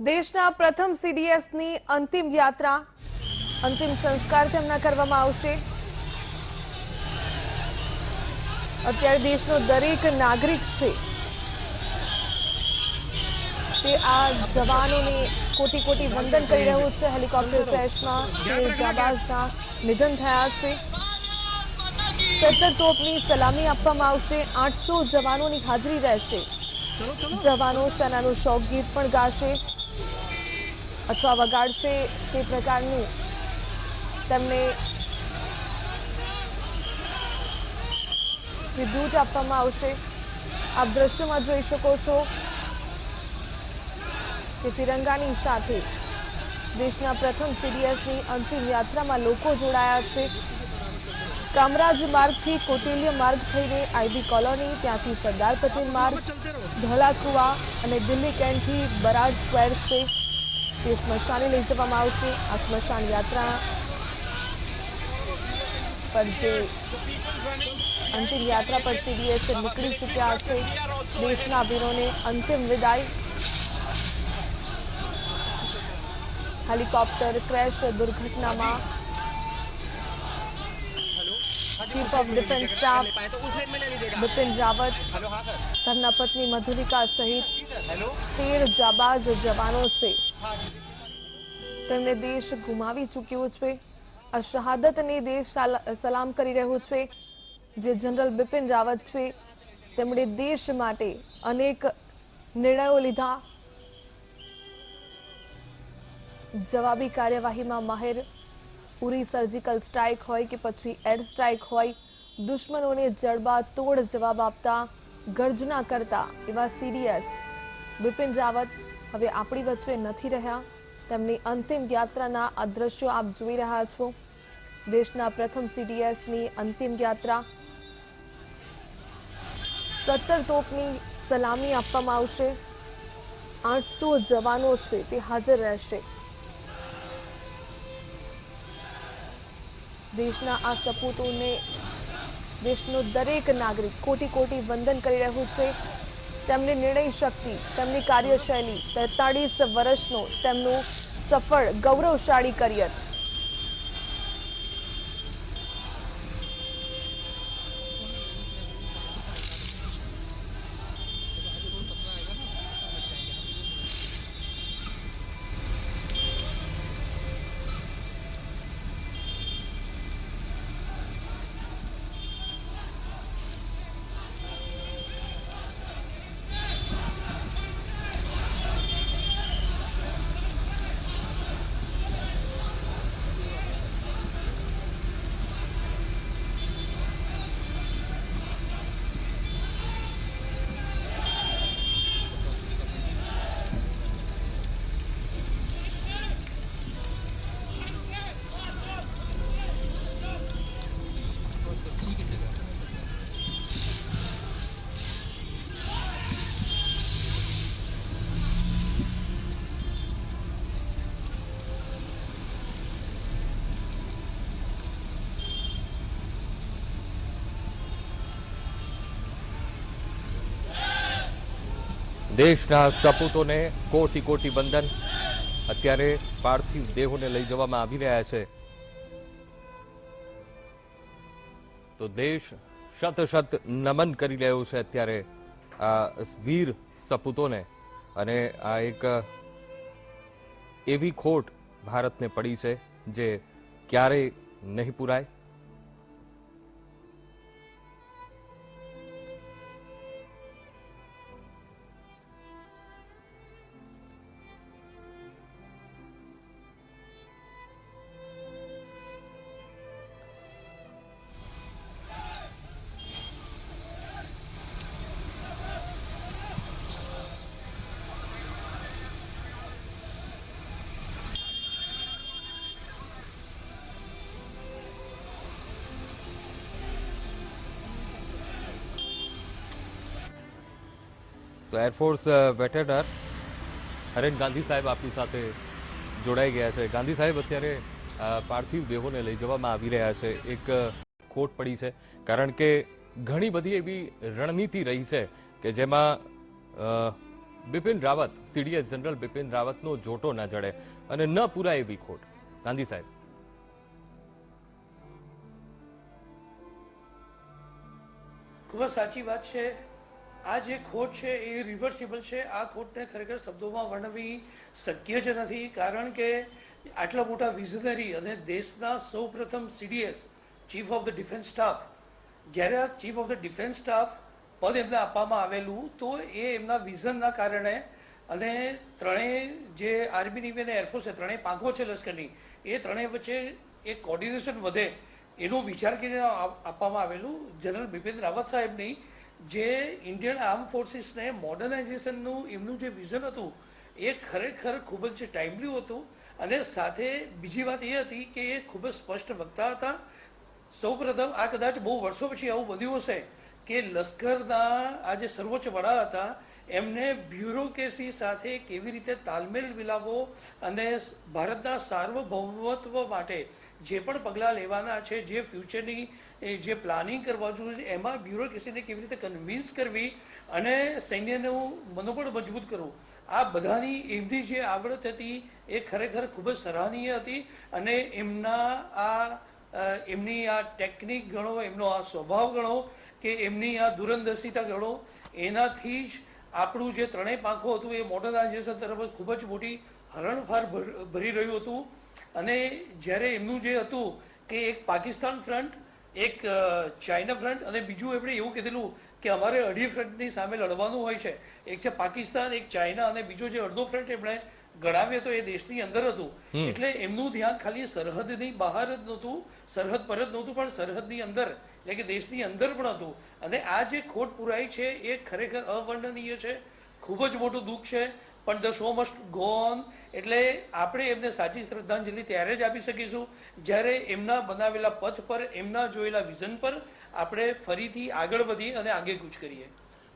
દેશના પ્રથમ સીડીએસની અંતિમ યાત્રા, અંતિમ સંસ્કાર તેમના કરવામાં આવશે। અત્યારે દેશનો દરેક નાગરિક છે તે આ જવાનોને કોટી કોટી વંદન કરી રહ્યો છે। હેલિકોપ્ટર ક્રેશમાં વીર જાબાઝના નિધન થયા છે। 17 તોપની સલામી આપવામાં આવશે। 800 જવાનોની હાજરી રહેશે। જવાનો સેનાનું શોક ગીત પણ ગાશે અથવા વગાડશે। તે પ્રકારનું તેમને ટ્રિબ્યુટ આપવામાં આવશે। આપ દ્રશ્યોમાં જોઈ શકો છો કે તિરંગાની સાથે દેશના પ્રથમ સીડીએસની અંતિમ યાત્રામાં લોકો જોડાયા છે। કામરાજ માર્ગથી કોટેલિયા માર્ગ થઈને આઈબી કોલોની, ત્યાંથી સરદાર પટેલ માર્ગ, ધોળાકુવા અને દિલ્હી કેન્ટથી બરાડ સ્ક્વેર છે તે સ્મશાને લઈ જવામાં આવશે। આ સ્મશાન યાત્રા પર જે અંતિમ યાત્રા પર સીડીએસ નીકળી ચૂક્યા છે। દેશના વીરોને અંતિમ વિદાય। હેલિકોપ્ટર ક્રેશ દુર્ઘટનામાં chief of defence staff Bipin Rawat, धर्मपत्नी मधुलिका सहित 13 जाबाज जवानों से देश गुमावी चूक्यो छे। आ शहादत ने देश सलाम करी रह्यो छे। जे जनरल बिपिन रावत छे तेमणे देश माटे अनेक निर्णयो लीधा। जवाबी कार्यवाही में माहिर, पूरी सर्जिकल स्ट्राइक होय के पछी एयर स्ट्राइक होय, दुश्मनों ने जड़बातोड़ जवाब आपता गर्जना करता एवा सीडीएस बिपिन रावत हवे आपणी वच्चे नथी रह्या। તેમની અંતિમ યાત્રાના આ દ્રશ્યો આપ જોઈ રહ્યા છો। દેશના પ્રથમ સીડીએસની અંતિમ યાત્રા। 17 તોપની સલામી આપવામાં આવશે। 800 જવાનો છે તે હાજર રહેશે। દેશના આ સપૂતોને દેશનો દરેક નાગરિક કોટી કોટી વંદન કરી રહ્યું છે। તેમની નિર્ણય શક્તિ, તેમની કાર્યશૈલી, 43 વર્ષનો તેમનું સફળ ગૌરવશાળી કરિયર। દેશના સપૂતોને કોટી કોટી વંદન। અત્યારે પાર્થિવ દેહોને લઈ જવામાં આવી રહ્યા છે તો દેશ શત શત નમન કરી રહ્યો છે અત્યારે આ વીર સપૂતોને। અને આ એક એવી ખોટ ભારતને પડી છે જે ક્યારેય નહીં પૂરાય। તો એરફોર્સ વેટેરનર હરેન ગાંધી સાહેબ આપણી સાથે જોડાઈ ગયા છે। ગાંધી સાહેબ, અત્યારે પાર્થિવ દેહોને લઈ જવામાં આવી રહ્યા છે। એક ખોટ પડી છે કારણ કે ઘણી બધી એવી રણનીતિ રહી છે કે જેમાં બિપિન રાવત, સીડીએસ જનરલ બિપિન રાવતનો જોટો ન જડે અને ન પૂરાય એવી ખોટ. ગાંધી સાહેબ, ખૂબ જ સાચી વાત છે. આ જે ખોટ છે એ રિવર્સિબલ છે. આ ખોટને ખરેખર શબ્દોમાં વર્ણવી શક્ય જ નથી, કારણ કે આટલા મોટા વિઝનરી અને દેશના સૌપ્રથમ CDS chief of the defence staff, જ્યારે આ chief of the defence staff પદ એમને આપવામાં આવેલું, તો એ એમના વિઝનના કારણે અને ત્રણેય જે આર્મી, નેવી અને એરફોર્સ છે, ત્રણેય પાંખો છે લશ્કરની, એ ત્રણેય વચ્ચે એક કોર્ડિનેશન વધે એનો વિચાર કરીને આપવામાં આવેલું. જનરલ બિપિન રાવત સાહેબની જે ઇન્ડિયન આર્મ ફોર્સિસને મોડર્નાઇઝેશનનું એમનું જે વિઝન હતું એ ખરેખર ખૂબ જ ટાઈમલી હતું. અને સાથે બીજી વાત એ હતી કે એ ખૂબ જ સ્પષ્ટ વક્તા હતા. સૌપ્રથમ આ કદાચ બહુ વર્ષો પછી આવું બન્યું હશે કે લશ્કરના આ જે સર્વોચ્ચ વડા હતા એમને બ્યુરોક્રેસી સાથે કેવી રીતે તાલમેલ મિલાવવો અને ભારતના સાર્વભૌમત્વ માટે જે પણ પગલાં લેવાના છે, જે ફ્યુચરની જે પ્લાનિંગ કરવા જોઈએ એમાં બ્યુરોક્રેસીને કેવી રીતે કન્વિન્સ કરવી અને સૈન્યનું મનોબળ મજબૂત કરવું, આ બધાની એમની જે આવડત હતી એ ખરેખર ખૂબ જ સરાહનીય હતી. અને એમની આ ટેકનિક ગણો, એમનો આ સ્વભાવ ગણો કે એમની આ દૂરંદર્શિતા ગણો, એનાથી જ આપણું જે ત્રણેય પાંખો હતું એ મોડર્નાઇઝેશન તરફ ખૂબ જ મોટી હરણફાર ભરી રહ્યું હતું. અને જ્યારે એમનું જે હતું કે એક પાકિસ્તાન ફ્રન્ટ, એક ચાઇના ફ્રન્ટ અને બીજું એમણે એવું કીધેલું કે અમારે અઢી ફ્રન્ટની સામે લડવાનું હોય છે. એક છે પાકિસ્તાન, એક ચાઇના અને બીજો જે અડધો ફ્રન્ટ એમણે ગણાવ્યો હતો એ દેશની અંદર હતું. એટલે એમનું ધ્યાન ખાલી સરહદની બહાર જ નહોતું, સરહદ પર જ નહોતું, પણ સરહદની અંદર એટલે કે દેશની અંદર પણ હતું. અને આ જે ખોટ પુરાઈ છે એ ખરેખર અવર્ણનીય છે, ખૂબ જ મોટું દુઃખ છે. પણ the show must go on. એટલે આપણે એમને સાચી શ્રદ્ધાંજલિ ત્યારે જ આપી શકીશું જ્યારે એમના બનાવેલા પથ પર, એમના જોયેલા વિઝન પર આપણે ફરીથી આગળ વધી અને આગેકૂચ કરીએ.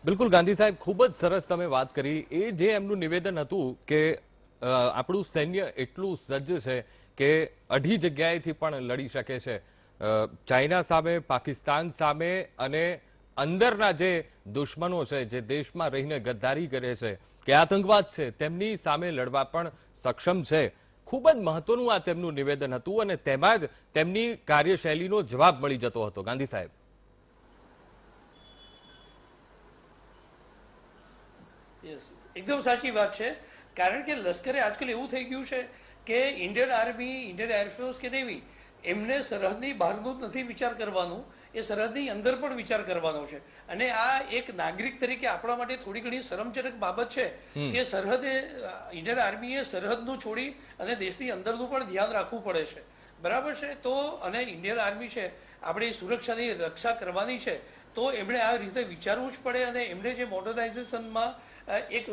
બિલકુલ ગાંધી સાહેબ, ખૂબ જ સરસ તમે વાત કરી. એ જે એમનું નિવેદન હતું કે આપણું સૈન્ય એટલું સજ્જ છે કે અઢી જગ્યાએથી પણ લડી શકે છે, ચાઇના સામે, પાકિસ્તાન સામે અને અંદરના જે દુશ્મનો છે, જે દેશમાં રહીને ગદ્દારી કરે છે કે આતંકવાદ છે, તેમની સામે લડવા પણ સક્ષમ છે. ખૂબ જ મહત્વનું આ તેમનું નિવેદન હતું અને તેમાં જ તેમની કાર્યશૈલીનો જવાબ મળી જતો હતો. ગાંધી સાહેબ, એકદમ સાચી વાત છે. કારણ કે લશ્કરે આજકાલ એવું થઈ ગયું છે કે ઇન્ડિયન આર્મી, ઇન્ડિયન એરફોર્સ કે નેવી એમને સરહદની બહારનું નથી વિચાર કરવાનું, એ સરહદની અંદર પણ વિચાર કરવાનો છે. અને આ એક નાગરિક તરીકે આપણા માટે થોડી ઘણી શરમજનક બાબત છે કે સરહદે ઇન્ડિયન આર્મીએ સરહદનું છોડી અને દેશની અંદરનું પણ ધ્યાન રાખવું પડે છે. બરાબર છે. તો અને ઇન્ડિયન આર્મી છે, આપણી સુરક્ષાની રક્ષા કરવાની છે, તો એમણે આ રીતે વિચારવું જ પડે. અને એમણે જે મોડર્નાઇઝેશનમાં એક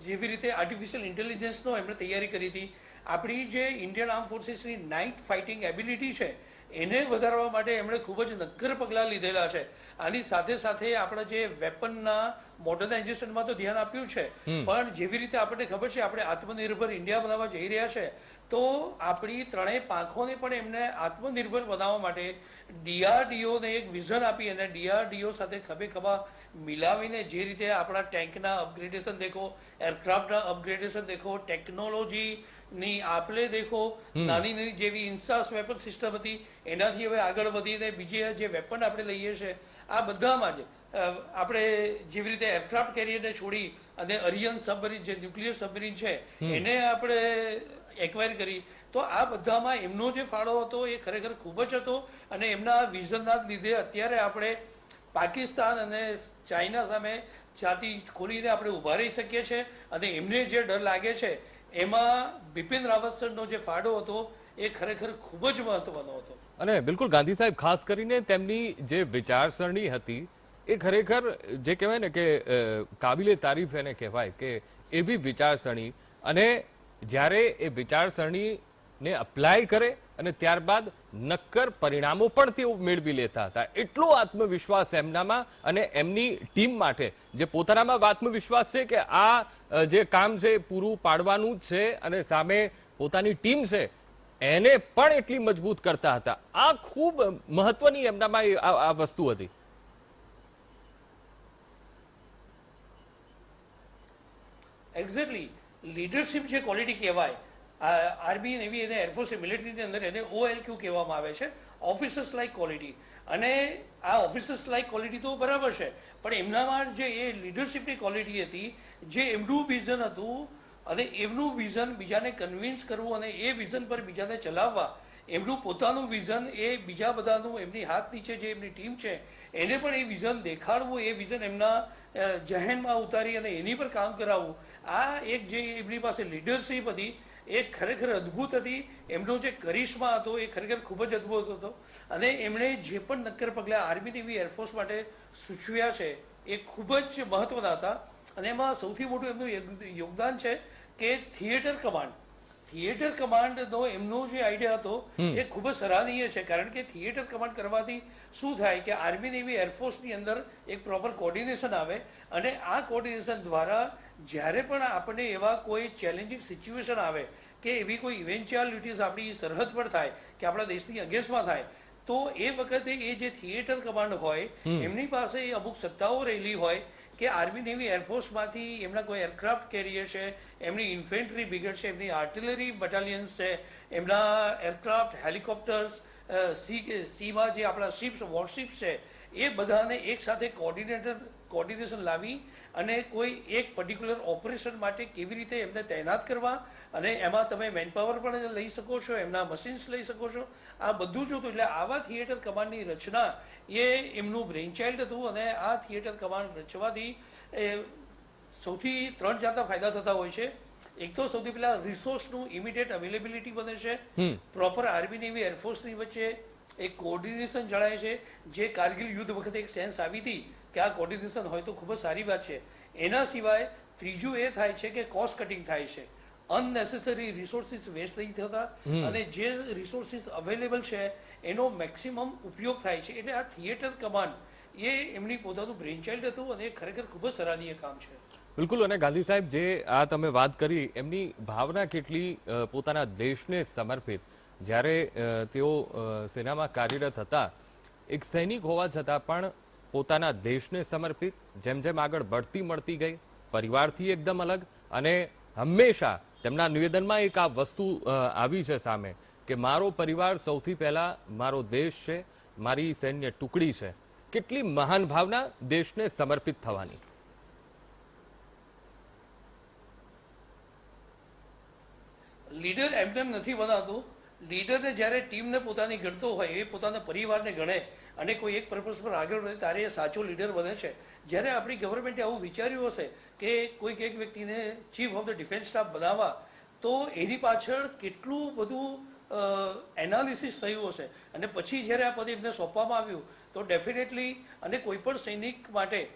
જેવી રીતે આર્ટિફિશિયલ ઇન્ટેલિજન્સનો એમણે તૈયારી કરી હતી, આપણી જે ઇન્ડિયન આર્મ ફોર્સિસની નાઇટ ફાઇટિંગ એબિલિટી છે એને વધારવા માટે એમણે ખૂબ જ નક્કર પગલાં લીધેલા છે. આની સાથે સાથે આપણા જે વેપનના મોડર્નાઇઝેશનમાં તો ધ્યાન આપ્યું છે, પણ જેવી રીતે આપણને ખબર છે આપણે આત્મનિર્ભર ઇન્ડિયા બનાવવા જઈ રહ્યા છે, તો આપણી ત્રણેય પાંખોને પણ એમને આત્મનિર્ભર બનાવવા માટે ડીઆરડીઓને એક વિઝન આપી અને ડીઆરડીઓ સાથે ખભે ખભા મિલાવીને જે રીતે આપણા ટેન્કના અપગ્રેડેશન દેખો, એરક્રાફ્ટના અપગ્રેડેશન દેખો, ટેકનોલોજીની આપલે દેખો, નાની નાની જેવી ઇન્સાસ વેપન સિસ્ટમ હતી એનાથી હવે આગળ વધીને બીજી જે વેપન આપણે લઈએ છીએ આ બધામાં જ આપણે જેવી રીતે એરક્રાફ્ટ કેરિયરને છોડી અને અરિયન સબમરીન જે ન્યુક્લિયર સબમરીન છે એને આપણે એક્વાયર કરી, તો આ બધામાં એમનો જે ફાળો હતો એ ખરેખર ખૂબ જ હતો. અને એમના વિઝનના લીધે અત્યારે આપણે પાકિસ્તાન અને ચાઇના સામે છાતી ખોલીને આપણે ઊભા રહી શકીએ છીએ. અને એમને જે ડર લાગે છે એમાં બિપિન રાવત સરનો જે ફાળો હતો એ ખરેખર ખૂબ જ મહત્વનો હતો. અને બિલકુલ ગાંધી સાહેબ, ખાસ કરીને તેમની જે વિચારસરણી હતી એ ખરેખર જે કહેવાય ને કે કાબિલે તારીફ એને કહેવાય કે એવી વિચારસરણી. અને જ્યારે એ વિચારસરણીને અપ્લાય કરે અને ત્યારબાદ નક્કર પરિણામો પણ તેઓ મેળવી લેતા હતા. એટલો આત્મવિશ્વાસ એમનામાં અને એમની ટીમ માટે, જે પોતાનામાં આત્મવિશ્વાસ છે કે આ જે કામ છે પૂરું પાડવાનું જ છે અને સામે પોતાની ટીમ છે એને પણ એટલી મજબૂત કરતા હતા. આ ખૂબ મહત્વની એમનામાં આ વસ્તુ હતી. એક્ઝેક્ટલી લીડરશિપ જે ક્વોલિટી કહેવાય, આર્મી નેવી અને એરફોર્સ મિલિટરીની અંદર એને OLQ કહેવામાં આવે છે, ઓફિસર્સ લાઇક ક્વોલિટી. અને આ ઓફિસર્સ લાઇક ક્વોલિટી તો બરાબર છે, પણ એમનામાં જે એ લીડરશિપની ક્વોલિટી હતી, જે એમનું વિઝન હતું અને એમનું વિઝન બીજાને કન્વિન્સ કરવું અને એ વિઝન પર બીજાને ચલાવવા, એમનું પોતાનું વિઝન એ બીજા બધાનું એમની હાથ નીચે જે એમની ટીમ છે એને પણ એ વિઝન દેખાડવું, એ વિઝન એમના જહેનમાં ઉતારી અને એની પર કામ કરાવવું, આ એક જે એમની પાસે લીડરશિપ હતી એ ખરેખર અદ્ભુત હતી. એમનો જે કરિશ્મા હતો એ ખરેખર ખૂબ જ અદ્ભુત હતો. અને એમણે જે પણ નક્કર પગલાં આર્મી નેવી એરફોર્સ માટે સૂચવ્યા છે એ ખૂબ જ મહત્વના હતા. અને એમાં સૌથી મોટું એમનું યોગદાન છે કે થિયેટર કમાન્ડ. થિયેટર કમાન્ડનો એમનો જે આઈડિયા હતો એ ખૂબ જ સરાહનીય છે. કારણ કે થિયેટર કમાન્ડ કરવાથી શું થાય કે આર્મી નેવી એરફોર્સની અંદર એક પ્રોપર કોર્ડિનેશન આવે, અને આ કોર્ડિનેશન દ્વારા જ્યારે પણ આપણને એવા કોઈ ચેલેન્જિંગ સિચ્યુએશન આવે કે એવી કોઈ ઇવેન્ચ્યુઆલિટીઝ આપણી સરહદ પર થાય કે આપણા દેશની અગેન્સ્ટમાં થાય, તો એ વખતે એ જે થિયેટર કમાન્ડ હોય એમની પાસે એ અમુક સત્તાઓ રહેલી હોય કે આર્મી નેવી એરફોર્સમાંથી એમના કોઈ એરક્રાફ્ટ કેરિયર છે, એમની ઇન્ફેન્ટ્રી બ્રિગેડ છે, એમની આર્ટિલરી બટાલિયન્સ છે, એમના એરક્રાફ્ટ, હેલિકોપ્ટર્સ, સીમાં જે આપણા શિપ્સ, વોરશિપ્સ છે, એ બધાને એક સાથે કોર્ડિનેશન લાવી અને કોઈ એક પર્ટિક્યુલર ઓપરેશન માટે કેવી રીતે એમને તૈનાત કરવા, અને એમાં તમે મેનપાવર પણ લઈ શકો છો, એમના મશીન્સ લઈ શકો છો, આ બધું જ હતું. એટલે આવા થિયેટર કમાન્ડની રચના એ એમનું બ્રેઇનચાઇલ્ડ હતું. અને આ થિયેટર કમાન્ડ રચવાથી સૌથી 3 જાતના ફાયદા થતા હોય છે. એક તો સૌથી પહેલા રિસોર્સનું ઇમિડિયેટ અવેલેબિલિટી બને છે, પ્રોપર આર્મી નેવી એરફોર્સની વચ્ચે એક કોર્ડિનેશન જણાય છે, જે કારગિલ યુદ્ધ વખતે એક સેન્સ આવી હતી કે આ કોર્ડિનેશન હોય તો ખૂબ જ સારી વાત છે. એના સિવાય ત્રીજું એ થાય છે કે કોસ્ટ કટિંગ થાય છે, અનનેસેસરી રિસોર્સિસ વેસ્ટ નહીં થતા, અને જે રિસોર્સિસ અવેલેબલ છે એનો મેક્સિમમ ઉપયોગ થાય છે. એટલે આ થિયેટર કમાન્ડ એ એમની પોતાનું બ્રેઇનચાઇલ્ડ હતું અને એ ખરેખર ખૂબ જ સરાહનીય કામ છે. બિલકુલ. અને ગાંધી સાહેબ, જે આ તમે વાત કરી, એમની ભાવના કેટલી પોતાના દેશને સમર્પિત. જ્યારે તેઓ સેનામાં કાર્યરત હતા, એક સૈનિક હોવા છતાં પણ પોતાના દેશને સમર્પિત, જેમ જેમ આગળ બઢતી મળતી ગઈ, પરિવારથી એકદમ અલગ. અને હંમેશા તેમના નિવેદનમાં એક આ વસ્તુ આવી છે સામે કે મારો પરિવાર સૌથી પહેલા મારો દેશ છે, મારી સૈન્ય ટુકડી છે. કેટલી મહાન ભાવના દેશને સમર્પિત થવાની. લીડર એમને નથી બનાવતું. લીડરને જ્યારે ટીમને પોતાની ગણતો હોય, એ પોતાના પરિવારને ગણે અને કોઈ એક પર્પઝ પર આગળ વધે, ત્યારે એ સાચો લીડર બને છે. જ્યારે આપણી ગવર્મેન્ટે આવું વિચાર્યું હશે કે કોઈક એક વ્યક્તિને chief of the defence staff બનાવવા, તો એની પાછળ કેટલું બધું એનાલિસિસ થયું હશે. અને પછી જ્યારે આ પદ એમને સોંપવામાં આવ્યું તો ડેફિનેટલી, અને કોઈ પણ સૈનિક માટે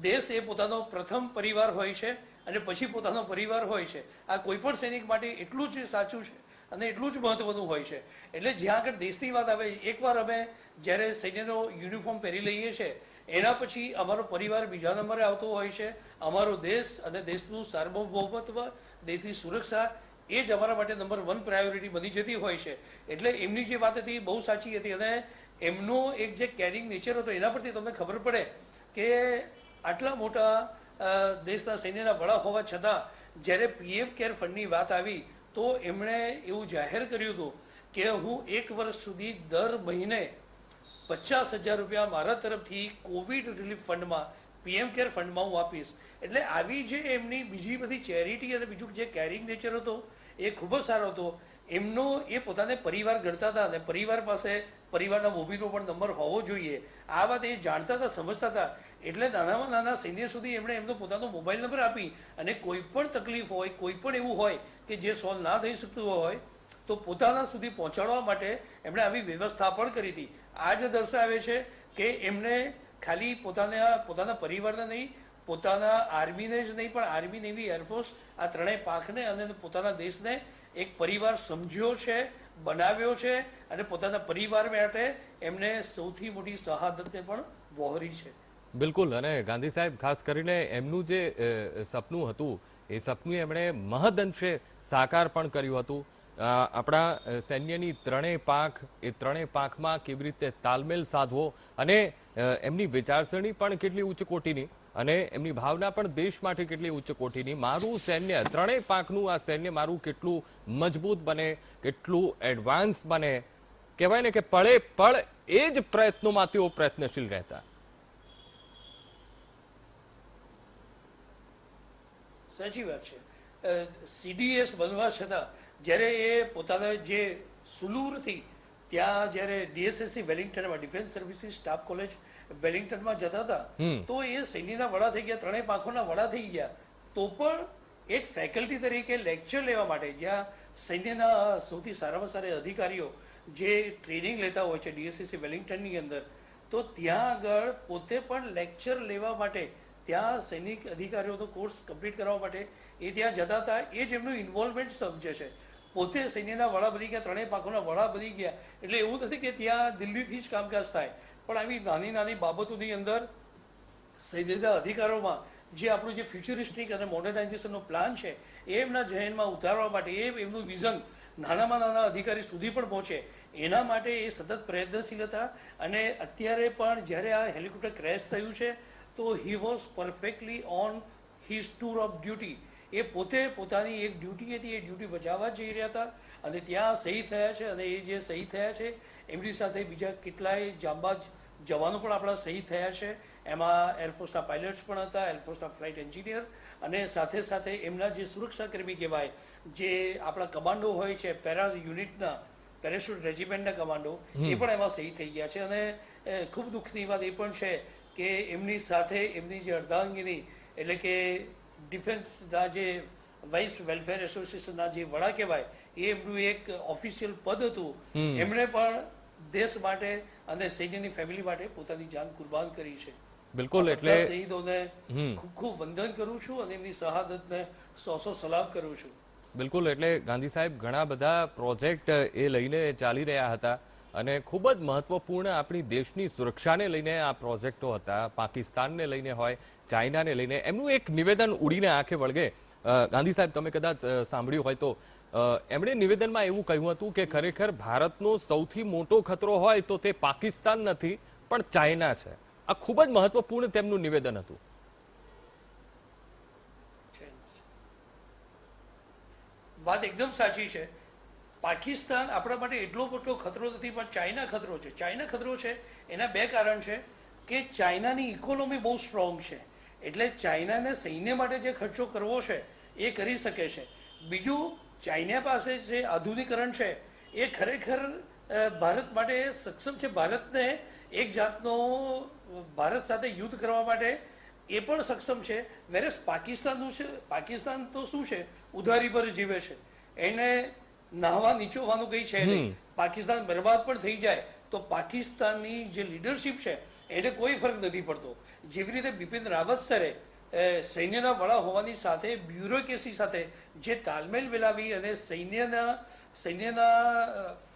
દેશ એ પોતાનો પ્રથમ પરિવાર હોય છે અને પછી પોતાનો પરિવાર હોય છે. આ કોઈ પણ સૈનિક માટે એટલું જ સાચું છે અને એટલું જ મહત્વનું હોય છે. એટલે જ્યાં આગળ દેશની વાત આવે, એકવાર અમે જ્યારે સૈન્યનો યુનિફોર્મ પહેરી લઈએ છીએ, એના પછી અમારો પરિવાર બીજા નંબરે આવતો હોય છે. અમારો દેશ અને દેશનું સાર્વભૌમત્વ, દેશની સુરક્ષા એ જ અમારા માટે નંબર 1 પ્રાયોરિટી બની જતી હોય છે. એટલે એમની જે વાત હતી બહુ સાચી હતી. અને એમનો એક જે કેરિંગ નેચર હતો એના પરથી તમને ખબર પડે કે આટલા મોટા દેશના સૈન્યના વડા હોવા છતાં જ્યારે PM કેર ફંડની વાત આવી તો એમણે એવું જાહેર કર્યું હતું કે હું 1 વર્ષ સુધી દર મહિને 50,000 રૂપિયા મારા તરફથી કોવિડ રિલીફ ફંડમાં, PM કેર ફંડમાં હું આપીશ. એટલે આવી જે એમની બીજી બધી ચેરિટી અને બીજું જે કેરિંગ નેચર હતો એ ખૂબ જ સારો હતો. એમનો એ પોતાને પરિવાર ગણતા હતા અને પરિવાર પાસે પરિવારના મૂવીનો પણ નંબર હોવો જોઈએ. આ વાત એ જાણતા હતા, સમજતા હતા. એટલે નાનામાં નાના સૈન્ય સુધી એમણે એમનો પોતાનો મોબાઈલ નંબર આપી અને કોઈ પણ તકલીફ હોય, કોઈ પણ એવું હોય કે જે સોલ્વ ના થઈ શકતું હોય તો પોતાના સુધી પહોંચાડવા માટે એમણે આવી વ્યવસ્થા પણ કરી હતી. આ જ દર્શાવે છે કે એમણે ખાલી પોતાના પરિવારને નહીં, પોતાના આર્મીને જ નહીં, પણ આર્મી, નેવી, એરફોર્સ આ ત્રણેય પાંખને અને પોતાના દેશને એક પરિવાર સમજ્યો છે, બનાવ્યો છે અને પોતાના પરિવાર માટે એમને સૌથી મોટી શહાદતને પણ વહોરી છે. બિલકુલ. અને ગાંધી સાહેબ, ખાસ કરીને એમનું જે સપનું હતું એ સપનું એમણે મહદઅંશે સાકાર પણ કર્યું હતું. આપણા સૈન્યની ત્રણેય પાંખ, એ ત્રણેય પાંખમાં કેવી રીતે તાલમેલ સાધવો, અને એમની વિચારસરણી પણ કેટલી ઉચ્ચ કોટીની અને એમની ભાવના પણ દેશ માટે કેટલી ઉચ્ચ કોટીની. મારું સૈન્ય, ત્રણેય પાંખનું આ સૈન્ય મારું કેટલું મજબૂત બને, કેટલું એડવાન્સ બને. કહેવાય ને કે પળે પળ એ જ પ્રયત્નોમાં તેઓ પ્રયત્નશીલ રહેતા. સાચી વાત છે. સીડીએસ બનવા છતાં જ્યારે એ પોતાના જે સુલુરથી ત્યાં જ્યારે ડીએસએસસી વેલિંગ્ટનમાં ડિફેન્સ સર્વિસીસ સ્ટાફ કોલેજ વેલિંગ્ટનમાં જતા હતા તો એ સૈન્યના વડા થઈ ગયા, ત્રણેય પાંખોના વડા થઈ ગયા. તો પણ એક ફેકલ્ટી તરીકે લેક્ચર લેવા માટે જ્યાં સૈન્યના સૌથી સારામાં સારા અધિકારીઓ જે ટ્રેનિંગ લેતા હોય છે ડીએસએસસી વેલિંગ્ટનની અંદર, તો ત્યાં આગળ પોતે પણ લેક્ચર લેવા માટે, ત્યાં સૈનિક અધિકારીઓનો કોર્સ કમ્પ્લીટ કરવા માટે એ ત્યાં જતા હતા. એ જ એમનું ઇન્વોલ્વમેન્ટ સમજે છે. પોતે સૈન્યના વડા બની ગયા, ત્રણેય પાંખોના વડા બની ગયા. એટલે એવું નથી કે ત્યાં દિલ્હીથી જ કામકાજ થાય, પણ આવી નાની નાની બાબતોની અંદર સૈન્યના અધિકારોમાં જે આપણું જે ફ્યુચરિસ્ટિક અને મોડર્નાઇઝેશનનો પ્લાન છે એ એમના જહેનમાં ઉતારવા માટે, એ એમનું વિઝન નાનામાં નાના અધિકારી સુધી પણ પહોંચે એના માટે એ સતત પ્રયત્નશીલ હતા. અને અત્યારે પણ જ્યારે આ હેલિકોપ્ટર ક્રેશ થયું છે તો he was perfectly on his tour of duty. એ પોતે પોતાની એક ડ્યુટી હતી, એ ડ્યુટી બજાવવા જઈ રહ્યા હતા અને ત્યાં શહીદ થયા છે. અને એ જે શહીદ થયા છે એમની સાથે બીજા કેટલાય જાંબાજ જવાનો પણ આપણા શહીદ થયા છે. એમાં એરફોર્સના પાયલટ્સ પણ હતા, એરફોર્સના ફ્લાઇટ એન્જિનિયર, અને સાથે સાથે એમના જે સુરક્ષાકર્મી કહેવાય, જે આપણા કમાન્ડો હોય છે, પેરા યુનિટના, પેરાશૂટ રેજિમેન્ટના કમાન્ડો, એ પણ એમાં શહીદ થઈ ગયા છે. અને ખૂબ દુઃખની વાત એ પણ છે કે એમની સાથે એમની જે અર્ધાંગીની એટલે કે ડિફેન્સના જે વાઇસ વેલફેર એસોસિએશનના જે વડા કહેવાય, એ એમનું એક ઓફિશિયલ પદ હતું. એમણે પણ દેશ માટે અને સૈન્યની ફેમિલી માટે પોતાની જાન કુરબાન કરી છે. બિલકુલ. એટલે શહીદોને ખૂબ ખૂબ વંદન કરું છું અને એમની શહાદતને સો સલામ કરું છું. બિલકુલ. એટલે ગાંધી સાહેબ ઘણા બધા પ્રોજેક્ટ એ લઈને ચાલી રહ્યા હતા અને ખૂબ જ મહત્વપૂર્ણ આપણી દેશની સુરક્ષાને લઈને આ પ્રોજેક્ટો હતા. પાકિસ્તાનને લઈને હોય, ચાઇનાને લઈને. એમનું એક નિવેદન ઉડીને આંખે વળગે. ગાંધી સાહેબ, તમે કદાચ સાંભળ્યું હોય તો એમણે નિવેદનમાં એવું કહ્યું હતું કે ખરેખર ભારતનો સૌથી મોટો ખતરો હોય તો તે પાકિસ્તાન નથી પણ ચાઇના છે. આ ખૂબ જ મહત્વપૂર્ણ તેમનું નિવેદન હતું. વાત એકદમ સાચી છે. પાકિસ્તાન આપણા માટે એટલો મોટો ખતરો નથી પણ ચાઇના ખતરો છે. ચાઇના ખતરો છે એના બે કારણ છે કે ચાઇનાની ઇકોનોમી બહુ સ્ટ્રોંગ છે, એટલે ચાઇનાને સૈન્ય માટે જે ખર્ચો કરવો છે એ કરી શકે છે. બીજું, ચાઇના પાસે જે આધુનિકરણ છે એ ખરેખર ભારત માટે સક્ષમ છે. ભારતને એક જાતનો ભારત સાથે યુદ્ધ કરવા માટે એ પણ સક્ષમ છે. વેરેસ પાકિસ્તાનનું છે, પાકિસ્તાન તો શું છે, ઉધારી પર જીવે છે. એને નાહવા નીચોવાનું કંઈ છે નહીં. પાકિસ્તાન બરબાદ પણ થઈ જાય તો પાકિસ્તાનની જે લીડરશિપ છે એને કોઈ ફરક નથી પડતો. જેવી રીતે બિપિન રાવત સરે સૈન્યના વડા હોવાની સાથે બ્યુરોક્રેસી સાથે જે તાલમેલ મિલાવી અને સૈન્યના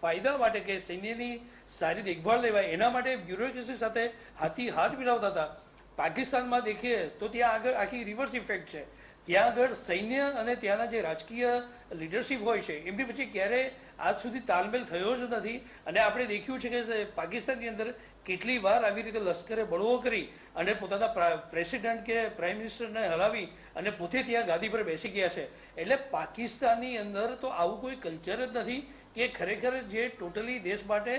ફાયદા માટે કે સૈન્યની સારી દેખભાળ લેવાય એના માટે બ્યુરોક્રેસી સાથે હાથી હાથ મિલાવતા હતા. પાકિસ્તાનમાં દેખીએ તો ત્યાં આગળ આખી રિવર્સ ઇફેક્ટ છે. ત્યાં આગળ સૈન્ય અને ત્યાંના જે રાજકીય લીડરશિપ હોય છે એમની વચ્ચે ક્યારે આજ સુધી તાલમેલ થયો જ નથી. અને આપણે દેખ્યું છે કે પાકિસ્તાનની અંદર કેટલી વાર આવી રીતે લશ્કરે બળવો કરી અને પોતાના પ્રેસિડેન્ટ કે પ્રાઇમ મિનિસ્ટરને હલાવી અને પોતે ત્યાં ગાદી પર બેસી ગયા છે. એટલે પાકિસ્તાનની અંદર તો આવું કોઈ કલ્ચર જ નથી કે ખરેખર જે ટોટલી દેશ માટે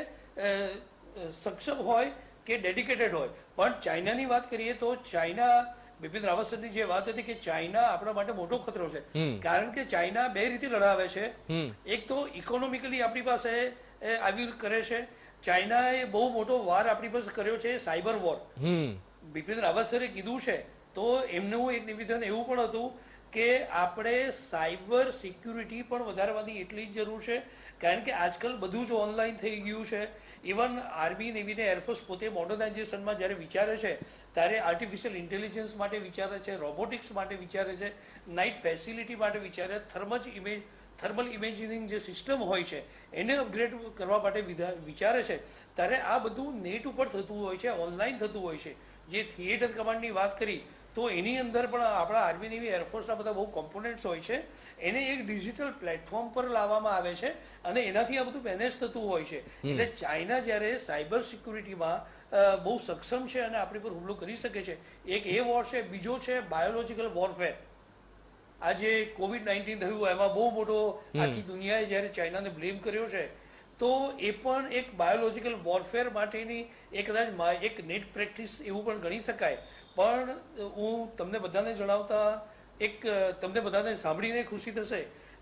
સક્ષમ હોય કે ડેડિકેટેડ હોય. પણ ચાઇનાની વાત કરીએ તો ચાઇના, બિપિન રાવત સરની જે વાત હતી કે ચાઇના આપણા માટે મોટો ખતરો છે, કારણ કે ચાઇના બે રીતે લડાવે છે. એક તો ઇકોનોમિકલી આપણી પાસે આવી કરે છે. ચાઇનાએ બહુ મોટો વાર આપણી પાસે કર્યો છે સાયબર વોર. બિપિન રાવત સરે કીધું છે તો એમનું એક નિવેદન એવું પણ હતું કે આપણે સાયબર સિક્યુરિટી પણ વધારવાની એટલી જ જરૂર છે, કારણ કે આજકાલ બધું જ ઓનલાઈન થઈ ગયું છે. ઇવન આર્મી, નેવી ને એરફોર્સ પોતે મોડર્નાઇઝેશનમાં જ્યારે વિચારે છે ત્યારે આર્ટિફિશિયલ ઇન્ટેલિજન્સ માટે વિચારે છે, રોબોટિક્સ માટે વિચારે છે, નાઇટ ફેસિલિટી માટે વિચારે, થર્મલ ઇમેજિનિંગ જે સિસ્ટમ હોય છે એને અપગ્રેડ કરવા માટે વિચારે છે. ત્યારે આ બધું નેટ ઉપર થતું હોય છે, ઓનલાઈન થતું હોય છે. જે થિયેટર કમાન્ડની વાત કરી તો એની અંદર પણ આપણા આર્મી, નેવી, એરફોર્સના બધા બહુ કોમ્પોનન્ટ્સ હોય છે. એને એક ડિજિટલ પ્લેટફોર્મ પર લાવવામાં આવે છે અને એનાથી આ બધું મેનેજ થતું હોય છે. એટલે ચાઇના જ્યારે સાયબર સિક્યુરિટીમાં બહુ સક્ષમ છે અને આપણી પર હુમલો કરી શકે છે. એક એ વોર છે, બીજો છે બાયોલોજીકલ વોરફેર. આ જે COVID-19 થયું એમાં બહુ મોટો આખી દુનિયાએ જ્યારે ચાઇનાને બ્લેમ કર્યો છે, તો એ પણ એક બાયોલોજીકલ વોરફેર માટેની કદાચ એક નેટ પ્રેક્ટિસ એવું પણ ગણી શકાય. પણ હું તમને બધાને જણાવતા તમને બધાને સાંભળીને ખુશી થશે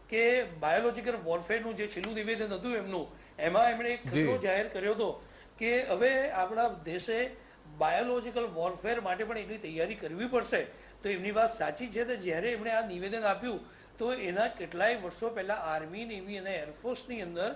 કે બાયોલોજીકલ વોરફેરનું જે છેલ્લું નિવેદન હતું એમનું, એમાં એમણે એક ખતરો જાહેર કર્યો હતો કે હવે આપણા દેશે બાયોલોજીકલ વોરફેર માટે પણ એટલી તૈયારી કરવી પડશે. તો એમની વાત સાચી છે. તો જ્યારે એમણે આ નિવેદન આપ્યું તો એના કેટલાય વર્ષો પહેલા આર્મી, નેવી અને એરફોર્સની અંદર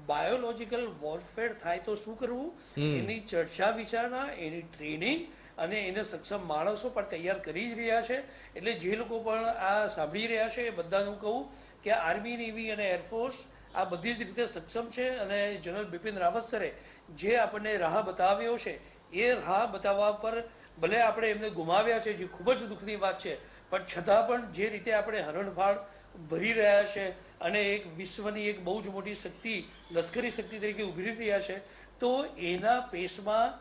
બાયોલોજીકલ વોરફેર થાય તો શું કરવું, એની ચર્ચા વિચારણા, એની ટ્રેનિંગ અને એને સક્ષમ માણસો પણ તૈયાર કરી જ રહ્યા છે. એટલે જે લોકો પણ આ સાંભળી રહ્યા છે એ બધાનું કહું કે આર્મી, નેવી અને એરફોર્સ આ બધી જ રીતે સક્ષમ છે. અને જનરલ બિપિન રાવત સરે જે આપણને રાહ બતાવ્યો છે, એ રાહ બતાવવા પર ભલે આપણે એમને ગુમાવ્યા છે, જે ખૂબ જ દુઃખની વાત છે, પણ છતાં પણ જે રીતે આપણે હરણફાળ ભરી રહ્યા છે અને એક વિશ્વની એક બહુ જ મોટી શક્તિ, લશ્કરી શક્તિ તરીકે ઉભરી રહ્યા છે, તો એના પેસમાં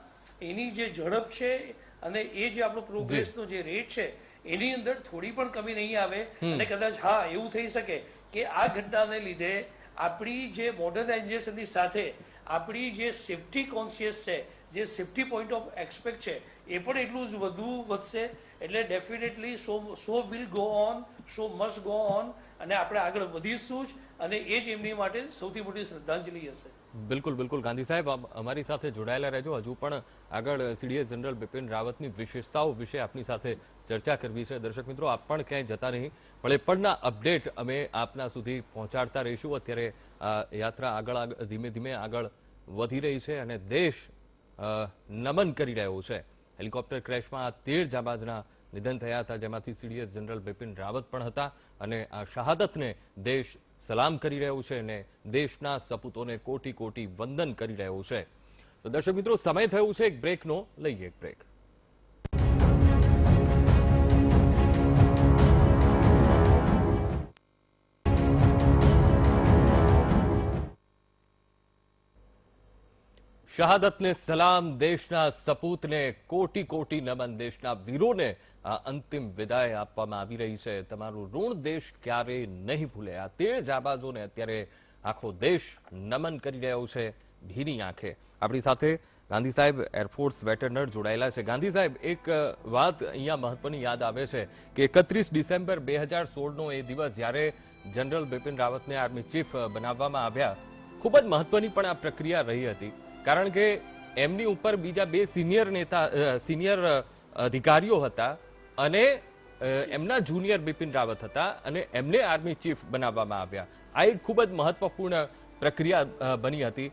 એની જે ઝડપ છે અને એ જે આપણો પ્રોગ્રેસનો જે રેટ છે એની અંદર થોડી પણ કમી નહીં આવે. અને કદાચ હા એવું થઈ શકે કે આ ઘટનાને લીધે આપણી જે મોડર્નાઇઝેશનની સાથે આપણી જે સેફ્ટી કોન્શિયસ છે, જે સેફ્ટી પોઈન્ટ ઓફ એક્સપેક્ટ છે, એ પણ એટલું જ વધુ વધશે. એટલે definitely so will go on, so must go on, અને આપણે આગળ વધીશું જ. અને એ જ એમની માટે સૌથી મોટી શ્રદ્ધાંજલિ હશે. બિલકુલ બિલકુલ. ગાંધી સાહેબ, અમારી સાથે જોડાયેલા રહેજો. હજુ પણ આગળ સીડીએસ જનરલ બિપિન રાવતની વિશેષતાઓ વિશે આપની સાથે ચર્ચા કરવી છે. દર્શક મિત્રો, આપ પણ ક્યાંય જતા નહીં, પણ એ પણના અપડેટ અમે આપના સુધી પહોંચાડતા રહીશું. અત્યારે યાત્રા આગળ ધીમે ધીમે આગળ વધી રહી છે અને દેશ નમન કરી રહ્યો છે. હેલિકોપ્ટર ક્રેશમાં 13 જાબાઝના નિધન થયા હતા, જેમાંથી સીડીએસ જનરલ બિપિન રાવત પણ હતા. અને આ શહાદતને દેશ સલામ કરી રહ્યું છે અને દેશના સપૂતોને કોટી કોટી વંદન કરી રહ્યું છે. તો દર્શક મિત્રો, સમય થયું છે એક બ્રેકનો. લઈએ એક બ્રેક. શહાદતને સલામ, દેશના સપૂતને કોટી કોટી નમન. દેશના વીરોને આ અંતિમ વિદાય આપવામાં આવી રહી છે. તમારું ઋણ દેશ ક્યારેય નહીં ભૂલે. આ 13 જાબાઝોને અત્યારે આખો દેશ નમન કરી રહ્યો છે ભીની આંખે. આપણી સાથે ગાંધી સાહેબ, એરફોર્સ વેટરનર, જોડાયેલા છે. ગાંધી સાહેબ, એક વાત અહીંયા મહત્વની યાદ આવે છે કે 31 ડિસેમ્બર 2016નો એ દિવસ જ્યારે જનરલ બિપિન રાવતને આર્મી ચીફ બનાવવામાં આવ્યા, ખૂબ જ મહત્વની પણ આ પ્રક્રિયા રહી હતી. કારણ કે એમની ઉપર બીજા 2 સિનિયર અધિકારીઓ હતા અને એમના જુનિયર બિપિન રાવત હતા અને એમને આર્મી ચીફ બનાવવામાં આવ્યા. આ એક ખૂબ જ મહત્વપૂર્ણ પ્રક્રિયા બની હતી.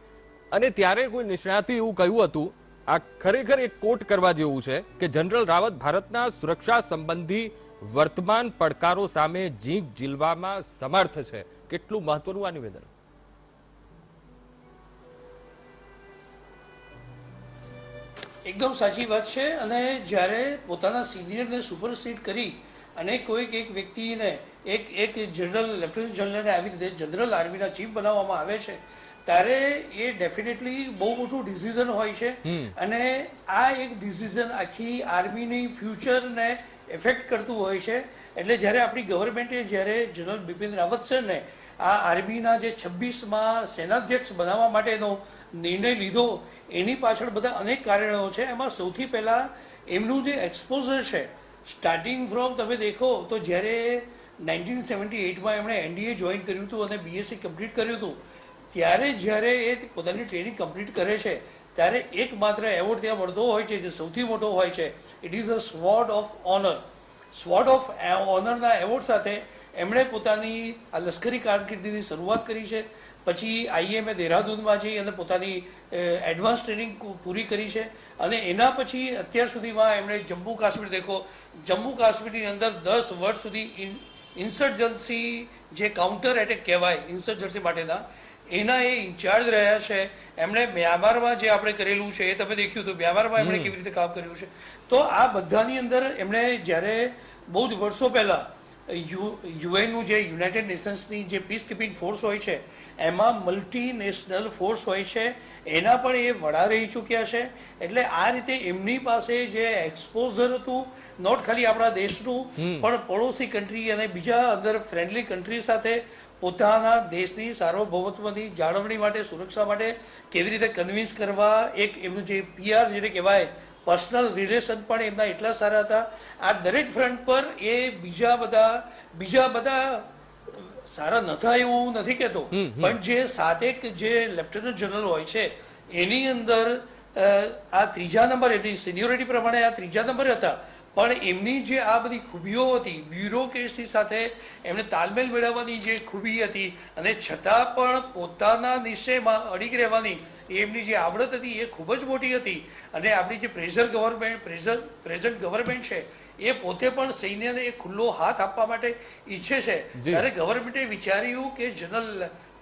અને ત્યારે કોઈ નિષ્ણાતે એવું કહ્યું હતું, આ ખરેખર એક કોટ કરવા જેવું છે કે જનરલ રાવત ભારતના સુરક્ષા સંબંધી વર્તમાન પડકારો સામે ઝીંક ઝીલવામાં સમર્થ છે. કેટલું મહત્વનું આ નિવેદન. એકદમ સાચી વાત છે. અને જ્યારે પોતાના સિનિયરને સુપરસીડ કરી અને કોઈક એક વ્યક્તિને એક જનરલ, લેફ્ટનન્ટ જનરલને આવી રીતે જનરલ આર્મીના ચીફ બનાવવામાં આવે છે, ત્યારે એ ડેફિનેટલી બહુ મોટું ડિસિઝન હોય છે. અને આ એક ડિસિઝન આખી આર્મીની ફ્યુચરને એફેક્ટ કરતું હોય છે. એટલે જ્યારે આપણી ગવર્મેન્ટે જ્યારે જનરલ બિપિન રાવત સરને આ આર્મીના જે 26માં સેનાધ્યક્ષ બનાવવા માટેનો નિર્ણય લીધો, એની પાછળ બધા અનેક કારણો છે. એમાં સૌથી પહેલા એમનું જે એક્સપોઝર છે, સ્ટાર્ટિંગ ફ્રોમ તમે દેખો તો જ્યારે 1978માં એમણે એનડીએ જોઈન કર્યું હતું અને બીએસસી કમ્પ્લીટ કર્યું હતું, ત્યારે જ્યારે એ પોતાની ટ્રેનિંગ કમ્પ્લીટ કરે છે, ત્યારે એકમાત્ર એવોર્ડ ત્યાં મળતો હોય છે જે સૌથી મોટો હોય છે. It is a sword of honour. Sword of ઓનરના એવોર્ડ સાથે એમણે પોતાની આ લશ્કરી કારકિર્દીની શરૂઆત કરી છે. પછી આઈએમએ દેહરાદૂનમાં જઈ અને પોતાની એડવાન્સ ટ્રેનિંગ પૂરી કરી છે. અને એના પછી અત્યાર સુધીમાં એમણે જમ્મુ કાશ્મીર દેખો, જમ્મુ કાશ્મીરની અંદર 10 વર્ષ સુધી ઇન્સર્જન્સી, જે કાઉન્ટર એટેક કહેવાય ઇન્સર્જન્સી માટેના, એના એ ઇન્ચાર્જ રહ્યા છે. એમણે મ્યાનમારમાં જે આપણે કરેલું છે એ તમે દેખ્યું હતું, મ્યાનમારમાં એમણે કેવી રીતે કામ કર્યું છે. તો આ બધાની અંદર એમણે જ્યારે બહુ જ વર્ષો પહેલા યુએનનું જે યુનાઇટેડ નેશન્સની જે પીસ કીપિંગ ફોર્સ હોય છે એમાં મલ્ટીનેશનલ ફોર્સ હોય છે, એના પણ એ વડા રહી ચૂક્યા છે. એટલે આ રીતે એમની પાસે જે એક્સપોઝર હતું નોટ ખાલી આપણા દેશનું પણ પડોશી કન્ટ્રી અને બીજા અંદર ફ્રેન્ડલી કન્ટ્રી સાથે પોતાના દેશની સાર્વભૌમત્વની જાળવણી માટે, સુરક્ષા માટે કેવી રીતે કન્વિન્સ કરવા, એક એમનું જે પીઆર જેને કહેવાય પર્સનલ રિલેશન પણ એમના એટલા સારા હતા. આ દરેક ફ્રન્ટ પર એ બીજા બધા સારા નતા એવું હું નથી કહેતો, પણ જે સાતેક જે લેફ્ટનન્ટ જનરલ હોય છે એની અંદર આ ત્રીજા નંબર, એની સિનિયોરિટી પ્રમાણે આ ત્રીજા નંબરે હતા. પણ એમની જે આ બધી ખૂબીઓ હતી, બ્યુરોક્રેસી સાથે એમને તાલમેલ મેળવવાની જે ખૂબી હતી અને છતાં પણ પોતાના નિશ્ચયમાં અડીગ રહેવાની એમની જે આવડત હતી એ ખૂબ જ મોટી હતી. અને આપણી જે પ્રેઝન્ટ ગવર્મેન્ટ છે એ પોતે પણ સૈન્યને એક ખુલ્લો હાથ આપવા માટે ઈચ્છે છે. ત્યારે ગવર્મેન્ટે વિચાર્યું કે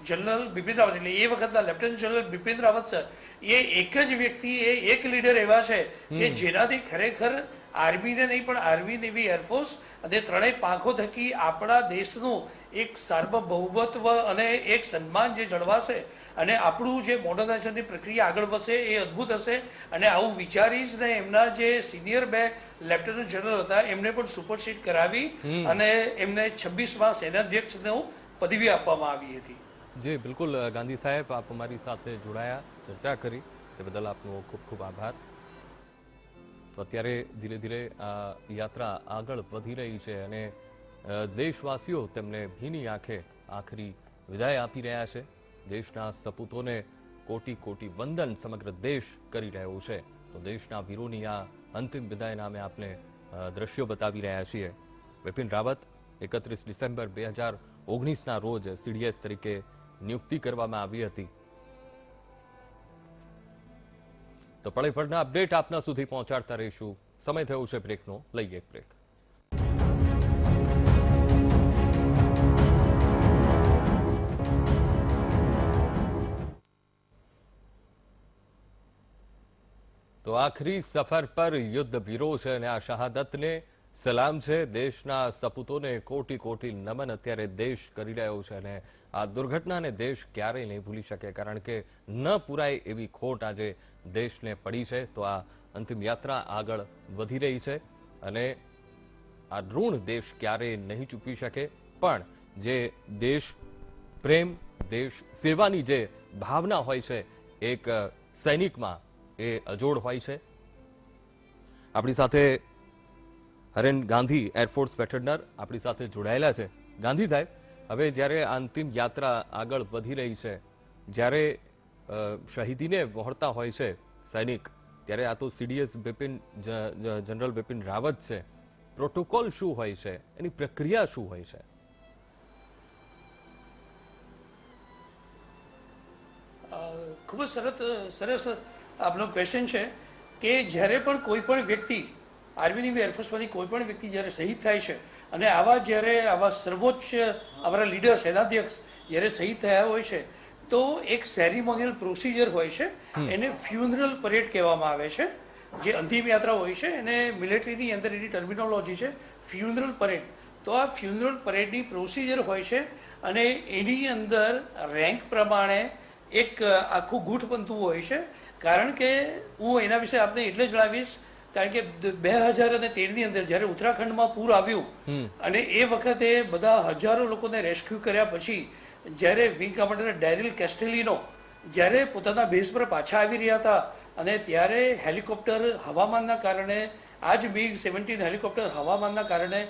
જનરલ બિપિન રાવત, એટલે એ વખતના lieutenant general Bipin Rawat sir, એ એક જ વ્યક્તિ, એ એક લીડર એવા છે કે જેનાથી ખરેખર આર્મીને નહીં પણ આર્મી, નેવી, એરફોર્સ અને ત્રણેય પાંખો થકી આપણા દેશનું એક સાર્વભૌમત્વ અને એક સન્માન જે જળવાશે અને આપણું જે મોડર્નાઇઝેશનની પ્રક્રિયા આગળ વધશે એ અદ્ભુત હશે. અને આવું વિચારી જ ને એમના જે સિનિયર બે લેફ્ટનન્ટ જનરલ હતા એમને પણ સુપરસીડ કરાવી અને એમને 26મા સેનાધ્યક્ષનું પદવી આપવામાં આવી હતી. જી બિલકુલ ગાંધી સાહેબ, આપ અમારી સાથે જોડાયા, ચર્ચા કરી, તે બદલ આપનો ખૂબ ખૂબ આભાર. તો અત્યારે ધીરે ધીરે આ યાત્રા આગળ વધી રહી છે અને દેશવાસીઓ તેમને ભીની આંખે આખરી વિદાય આપી રહ્યા છે. દેશના સપૂતોને કોટી કોટી વંદન સમગ્ર દેશ કરી રહ્યો છે. તો દેશના વીરોની આ અંતિમ વિદાયના અમે આપને દ્રશ્યો બતાવી રહ્યા છીએ. બિપિન રાવત 31 ડિસેમ્બર 2019ના રોજ સીડીએસ તરીકે નિયુક્તિ કરવામાં આવી હતી. તો પળે પળના અપડેટ આપના સુધી પહોંચાડતા રહીશું. સમય થયો છે બ્રેકનો, લઈએ એક બ્રેક. તો આખરી સફર પર યુદ્ધ વીરો છે અને આ શહાદતને સલામ છે. દેશના સપૂતોને કોટી કોટી નમન અત્યારે દેશ કરી રહ્યો છે અને આ દુર્ઘટનાને દેશ ક્યારેય નહીં ભૂલી શકે, કારણ કે ન પૂરાય એવી ખોટ આજે દેશને પડી છે. તો આ અંતિમ યાત્રા આગળ વધી રહી છે અને આ ઋણ દેશ ક્યારેય નહીં ચૂકવી શકે. પણ જે દેશ પ્રેમ, દેશ સેવાની જે ભાવના હોય છે એક સૈનિકમાં, એ અજોડ હોય છે. આપણી સાથે હરેન ગાંધી, એરફોર્સ વેટરનર, આપણી સાથે જોડાયેલા છે. ગાંધી સાહેબ, હવે જ્યારે અંતિમ યાત્રા આગળ વધી રહી છે, જ્યારે શહીદીને વહોરતા હોય છે સૈનિક, ત્યારે આ તો સીડીએસ જનરલ બિપિન રાવત છે. પ્રોટોકોલ શું હોય છે, એની પ્રક્રિયા શું હોય છે? ખૂબ જ સરસ આપનો ક્વેશ્ચન છે કે જ્યારે પણ કોઈ પણ વ્યક્તિ આર્મી, નેવી, એરફોર્સમાંથી કોઈ પણ વ્યક્તિ જ્યારે શહીદ થાય છે અને જ્યારે આવા સર્વોચ્ચ અમારા લીડર, સેનાધ્યક્ષ જ્યારે શહીદ થયા હોય છે તો એક સેરિમોનિયલ પ્રોસિજર હોય છે, એને ફ્યુનરલ પરેડ કહેવામાં આવે છે. જે અંતિમ યાત્રા હોય છે એને મિલિટરીની અંદર એની ટર્મિનોલોજી છે ફ્યુનરલ પરેડ. તો આ ફ્યુનરલ પરેડની પ્રોસિજર હોય છે અને એની અંદર રેન્ક પ્રમાણે એક આખું ગૂઠ બનતું હોય છે. કારણ કે હું એના વિશે આપને એટલે જણાવીશ કારણ કે 2013ની અંદર જ્યારે ઉત્તરાખંડમાં પૂર આવ્યું અને એ વખતે બધા હજારો લોકોને રેસ્ક્યુ કર્યા પછી જ્યારે વિંગ કમાન્ડર ડેરિલ કેસ્ટેલિનો જ્યારે પોતાના બેઝ પર પાછા આવી રહ્યા હતા અને ત્યારે હેલિકોપ્ટર હવામાનના કારણે, આ જ MiG-17 હેલિકોપ્ટર હવામાનના કારણે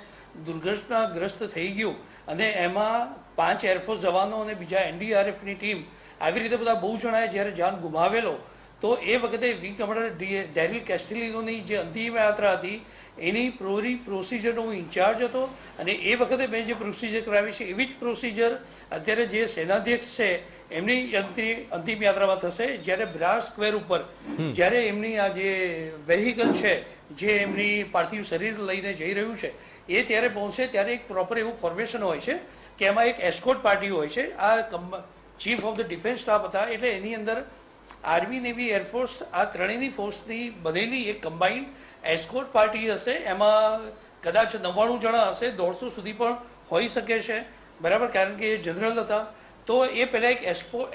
દુર્ઘટનાગ્રસ્ત થઈ ગયું અને એમાં 5 એરફોર્સ જવાનો અને બીજા NDRFની ટીમ આવી રીતે બધા બહુ જણાએ જ્યારે જાન ગુમાવેલો. તો એ વખતે વિંગ કમાન્ડર ડેરિલ કેસ્ટેલિનોની જે અંતિમ યાત્રા હતી એની પ્રોસિજરનો હું ઇન્ચાર્જ હતો અને એ વખતે મેં જે પ્રોસિજર કરાવી છે એવી જ પ્રોસિજર અત્યારે જે સેનાધ્યક્ષ છે એમની અંતિમ યાત્રામાં થશે. જ્યારે બ્રાર સ્ક્વેર ઉપર જ્યારે એમની આ જે વેહિકલ છે જે એમની પાર્થિવ શરીર લઈને જઈ રહ્યું છે એ ત્યારે પહોંચે ત્યારે એક પ્રોપર એવું ફોર્મેશન હોય છે કે એમાં એક એસ્કોર્ટ પાર્ટી હોય છે. આ chief of the defence staff હતા એટલે એની અંદર આર્મી, નેવી, એરફોર્સ આ ત્રણેયની ફોર્સની બનેલી એક કમ્બાઇન્ડ એસ્કોર્ટ પાર્ટી હશે. એમાં કદાચ 99 જણા હશે, 150 સુધી પણ હોઈ શકે છે, બરાબર, કારણ કે એ જનરલ હતા. તો એ પહેલા એક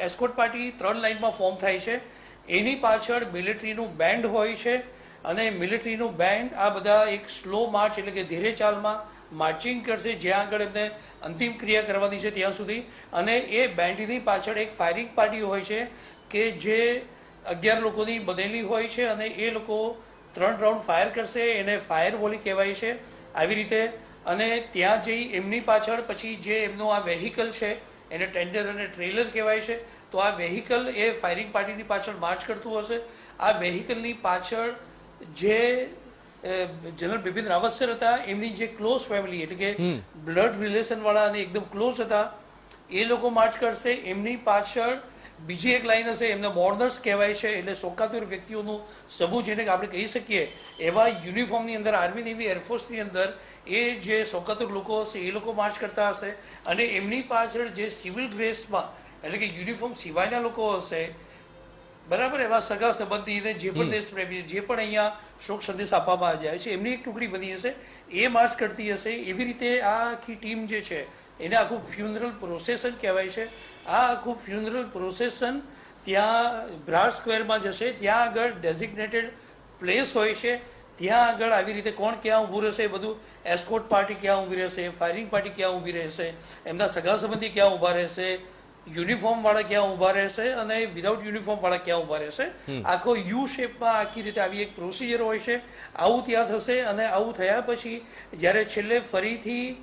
એસ્કોર્ટ પાર્ટી 3 લાઇનમાં ફોર્મ થાય છે. એની પાછળ મિલિટરીનું બેન્ડ હોય છે અને મિલિટરીનું બેન્ડ આ બધા એક સ્લો માર્ચ એટલે કે ધીરે ચાલમાં માર્ચિંગ કરશે જ્યાં આગળ એમને અંતિમ ક્રિયા કરવાની છે ત્યાં સુધી. અને એ બેન્ડની પાછળ એક ફાયરિંગ પાર્ટી હોય છે કે જે 11 લોકોની બનેલી હોય છે અને એ લોકો 3 રાઉન્ડ ફાયર કરશે, એને ફાયર વોલી કહેવાય છે. આવી રીતે અને ત્યાં જઈ એમની પાછળ પછી જે એમનું આ વેહિકલ છે એને ટેન્ડર અને ટ્રેલર કહેવાય છે. તો આ વેહિકલ એ ફાયરિંગ પાર્ટીની પાછળ માર્ચ કરતું હશે. આ વેહિકલની પાછળ જે જનરલ બિપિન રાવત સર હતા એમની જે ક્લોઝ ફેમિલી એટલે કે બ્લડ રિલેશન વાળા અને એકદમ ક્લોઝ હતા એ લોકો માર્ચ કરશે. એમની પાછળ બીજી એક લાઈન હશે, એમને મોર્નર્સ કહેવાય છે, એટલે શોકાતુર વ્યક્તિઓનું સમૂહ જેને આપણે કહી શકીએ એવા યુનિફોર્મની અંદર આર્મી નેવી એરફોર્સની અંદર એ જે શોકાતુર લોકો હશે એ લોકો માર્ચ કરતા હશે. અને એમની પાછળ જે સિવિલ ડ્રેસમાં એટલે કે યુનિફોર્મ સિવાયના લોકો હશે, બરાબર, એવા સગા સંબંધીને જે પણ દેશપ્રેમી જે પણ અહીંયા શોક સંદેશ આપવામાં જાય છે એમની એક ટુકડી બની હશે, એ માર્ચ કરતી હશે. એવી રીતે આ આખી ટીમ જે છે એને આખું ફ્યુનરલ પ્રોસેશન કહેવાય છે. આ આખું ફ્યુનરલ પ્રોસેશન ત્યાં બ્રાડ સ્ક્વેરમાં જશે. ત્યાં આગળ ડેઝિગ્નેટેડ પ્લેસ હોય છે, ત્યાં આગળ આવી રીતે કોણ ક્યાં ઊભું રહેશે, બધું એસ્કોર્ટ પાર્ટી ક્યાં ઊભી રહેશે, ફાયરિંગ પાર્ટી ક્યાં ઊભી રહેશે, એમના સગા સંબંધી ક્યાં ઊભા રહેશે, યુનિફોર્મ વાળા ક્યાં ઊભા રહેશે અને વિધાઉટ યુનિફોર્મ વાળા ક્યાં ઊભા રહેશે. આખો યુ શેપમાં આખી રીતે આવી એક પ્રોસિજર હોય છે. આવું ત્યાં થશે અને આવું થયા પછી જ્યારે છેલ્લે ફરીથી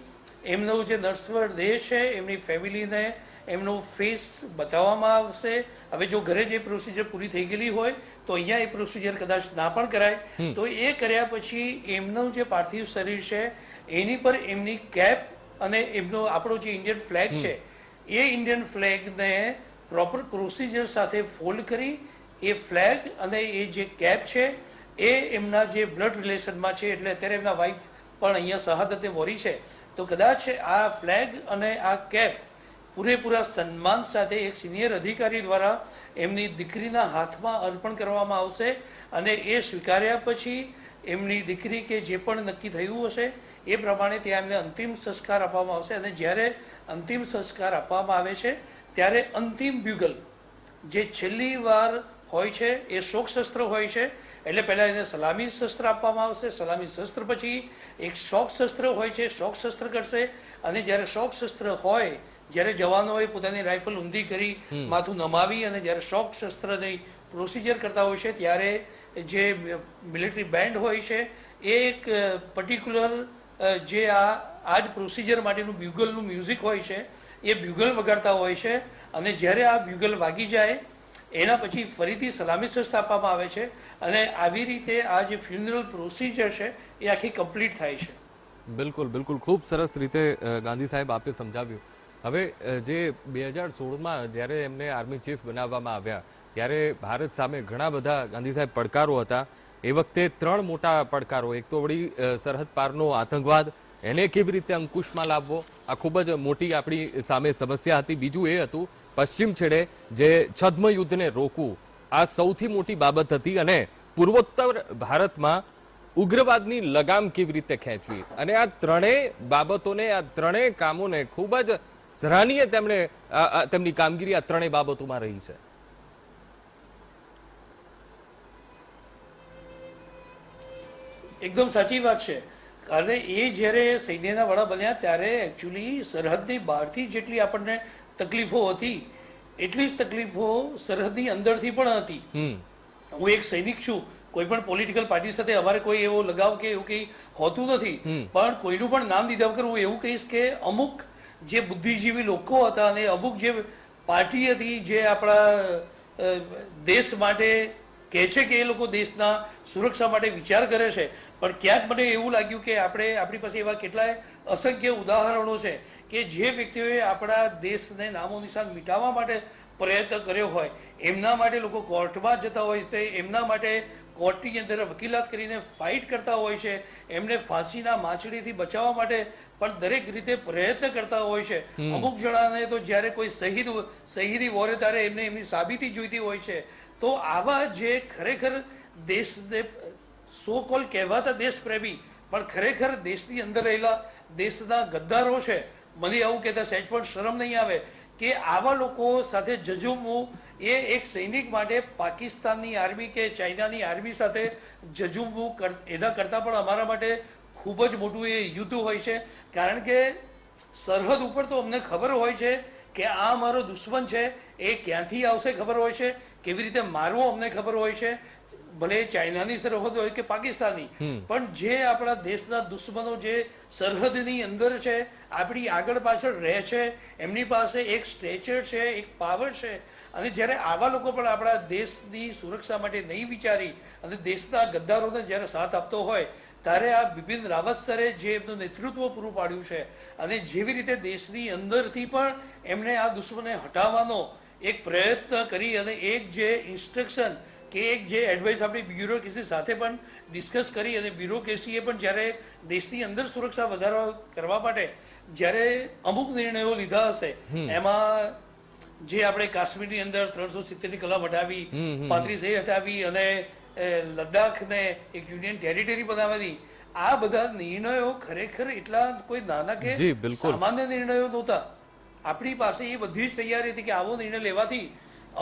એમનો જે નશ્વર દેહ છે એમની ફેમિલીને એમનું ફેસ બતાવવામાં આવશે. હવે જો ઘરે જે પ્રોસિજર પૂરી થઈ ગયેલી હોય તો અહીંયા એ પ્રોસિજર કદાચ ના પણ કરાય. તો એ કર્યા પછી એમનું જે પાર્થિવ શરીર છે એની પર એમની કેપ અને એમનો આપણો જે ઇન્ડિયન ફ્લેગ છે એ ઇન્ડિયન ફ્લેગને પ્રોપર પ્રોસિજર સાથે ફોલ્ડ કરી એ ફ્લેગ અને એ જે કેપ છે એ એમના જે બ્લડ રિલેશનમાં છે એટલે અત્યારે એમના વાઇફ પણ અહીંયા શહાદતે વોરી છે. તો કદાચ આ ફ્લેગ અને આ કેપ પૂરેપૂરા સન્માન સાથે એક સિનિયર અધિકારી દ્વારા એમની દીકરીના હાથમાં અર્પણ કરવામાં આવશે. અને એ સ્વીકાર્યા પછી એમની દીકરી કે જે પણ નક્કી થયું હશે એ પ્રમાણે ત્યાં એમને અંતિમ સંસ્કાર આપવામાં આવશે. અને જ્યારે અંતિમ સંસ્કાર આપવામાં આવે છે ત્યારે અંતિમ બ્યુગલ જે છેલ્લી વાર હોય છે એ શોક શસ્ત્ર હોય છે. એટલે પહેલા એને સલામી શસ્ત્ર આપવામાં આવશે. સલામી શસ્ત્ર પછી એક શોક શસ્ત્ર હોય છે, શોક શસ્ત્ર કરશે. અને જ્યારે શોક શસ્ત્ર હોય જ્યારે જવાનોએ પોતાની રાઇફલ ઊંધી કરી માથું નમાવી અને જ્યારે શોક શસ્ત્રની પ્રોસિજર કરતા હોય છે ત્યારે જે મિલિટરી બેન્ડ હોય છે એ એક પર્ટિક્યુલર જે આ જ પ્રોસિજર માટેનું બ્યુગલનું મ્યુઝિક હોય છે એ બ્યુગલ વગાડતા હોય છે. અને જ્યારે આ બ્યુગલ વાગી જાય એના પછી ફરીથી સલામી શસ્ત્ર આપવામાં આવે છે. અને આવી રીતે આ જે ફ્યુનરલ પ્રોસિજર છે એ આખી કમ્પ્લીટ થાય છે. બિલકુલ બિલકુલ, ખૂબ સરસ રીતે ગાંધી સાહેબ આપે સમજાવ્યું. હવે જે 2016માં જ્યારે એમને આર્મી ચીફ બનાવવામાં આવ્યા ત્યારે ભારત સામે ઘણા બધા ગાંધી સાહેબ પડકારો હતા. એ વખતે 3 મોટા પડકારો, એક તો વળી સરહદ પારનો આતંકવાદ, એને કેવી રીતે અંકુશમાં લાવવો, આ ખૂબ જ મોટી આપણી સામે સમસ્યા હતી. બીજું એ હતું પશ્ચિમ છેડે જે છદ્મ યુદ્ધને રોકવું, આ સૌથી મોટી બાબત હતી. અને પૂર્વોત્તર ભારતમાં ઉગ્રવાદની લગામ કેવી રીતે ખેંચવી. અને આ ત્રણેય બાબતોને, આ ત્રણેય કામોને ખૂબ જ સરાહનીય તેમની કામગીરી આ ત્રણેય બાબતોમાં રહી છે. એકદમ સાચી વાત છે. કારણ એ જ્યારે સૈન્યના વડા બન્યા ત્યારે એકચ્યુઅલી સરહદની બહારથી જેટલી આપણને તકલીફો હતી એટલી જ તકલીફો સરહદની અંદરથી પણ હતી. હું એક સૈનિક છું, કોઈ પણ પોલિટિકલ પાર્ટી સાથે અમારે કોઈ એવો લગાવ કે એવું કંઈ હોતું નથી. પણ કોઈનું પણ નામ દીધા વગર હું એવું કહીશ કે અમુક જે બુદ્ધિજીવી લોકો હતા અને અમુક જે પાર્ટી હતી જે આપણા દેશ માટે કહે છે કે એ લોકો દેશના સુરક્ષા માટે વિચાર કરે છે, પણ ક્યાંક મને એવું લાગ્યું કે આપણી પાસે એવા કેટલાય અસંખ્ય ઉદાહરણો છે કે જે વ્યક્તિઓએ આપણા દેશને નામો નિશાન મિટાવવા માટે પ્રયત્ન કર્યો હોય એમના માટે લોકો કોર્ટમાં જતા હોય છે, એમના માટે કોર્ટની અંદર વકીલાત કરીને ફાઇટ કરતા હોય છે, એમને ફાંસીના માંચડીથી બચાવવા માટે પણ દરેક રીતે પ્રયત્ન કરતા હોય છે. અમુક જણાને તો જ્યારે કોઈ શહીદી વોરે ત્યારે એમને એમની સાબિતી જોઈતી હોય છે. તો આવા જે ખરેખર દેશને સો કોલ કહેવાતા દેશપ્રેમી પણ ખરેખર દેશની અંદર રહેલા દેશના ગદ્દારો છે, મને આવું કહેતા સહેજ પણ શરમ નહીં આવે કે આવા લોકો સાથે જજુમવું એ એક સૈનિક માટે પાકિસ્તાનની આર્મી કે ચાઇનાની આર્મી સાથે જજુમવું એના કરતાં પણ અમારા માટે ખૂબ જ મોટું એ યુદ્ધ હોય છે. કારણ કે સરહદ ઉપર તો અમને ખબર હોય છે કે આ અમારો દુશ્મન છે, એ ક્યાંથી આવશે ખબર હોય છે, કેવી રીતે મારવો અમને ખબર હોય છે, ભલે ચાઇનાની સરહદ હોય કે પાકિસ્તાનની. પણ જે આપણા દેશના દુશ્મનો જે સરહદની અંદર છે, આપણી આગળ પાછળ રહે છે, એમની પાસે એક સ્ટેચર છે, એક પાવર છે, અને જ્યારે આવા લોકો પણ આપણા દેશની સુરક્ષા માટે નહીં વિચારી અને દેશના ગદ્દારોને જ્યારે સાથ આપતો હોય, ત્યારે આ બિપિન રાવત સરે જે એમનું નેતૃત્વ પૂરું પાડ્યું છે અને જેવી રીતે દેશની અંદરથી પણ એમણે આ દુશ્મને હટાવવાનો એક પ્રયત્ન કરી અને એક જે ઇન્સ્ટ્રક્શન કે એક જે એડવાઇસ આપણી બ્યુરોક્રેસી સાથે પણ ડિસ્કસ કરી અને બ્યુરોક્રેસીએ પણ જ્યારે દેશની અંદર સુરક્ષા વધારવા કરવા માટે જ્યારે અમુક નિર્ણયો લીધા હશે, એમાં જે આપણે કાશ્મીરની અંદર 370ની કલમ હટાવી, 35A હટાવી અને લદ્દાખને એક યુનિયન ટેરિટરી બનાવવાની, આ બધા નિર્ણયો ખરેખર એટલા કોઈ નાના કે સામાન્ય નિર્ણયો નહોતા. આપણી પાસે એ બધી જ તૈયારી હતી કે આવો નિર્ણય લેવાથી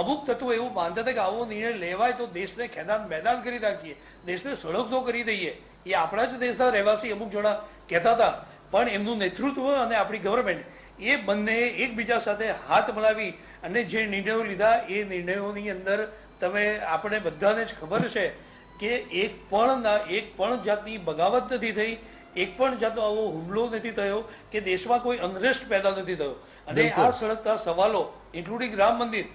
અમુક તત્વો એવું માનતા હતા કે આવો નિર્ણય લેવાય તો દેશને ખેદાન મેદાન કરી નાખીએ, દેશને સળગતો કરી દઈએ. એ આપણા જ દેશના રહેવાસી અમુક જણા કહેતા હતા. પણ એમનું નેતૃત્વ અને આપણી ગવર્મેન્ટ એ બંને એકબીજા સાથે હાથ મિલાવી અને જે નિર્ણયો લીધા એ નિર્ણયોની અંદર તમે આપણે બધાને જ ખબર છે કે એક પણ જાતની બગાવત નથી થઈ, એક પણ જાતનો આવો હુમલો નથી થયો કે દેશમાં કોઈ અનરેસ્ટ પેદા નથી થયો. અને આ સળગતા સવાલો ઇન્ક્લુડિંગ રામ મંદિર,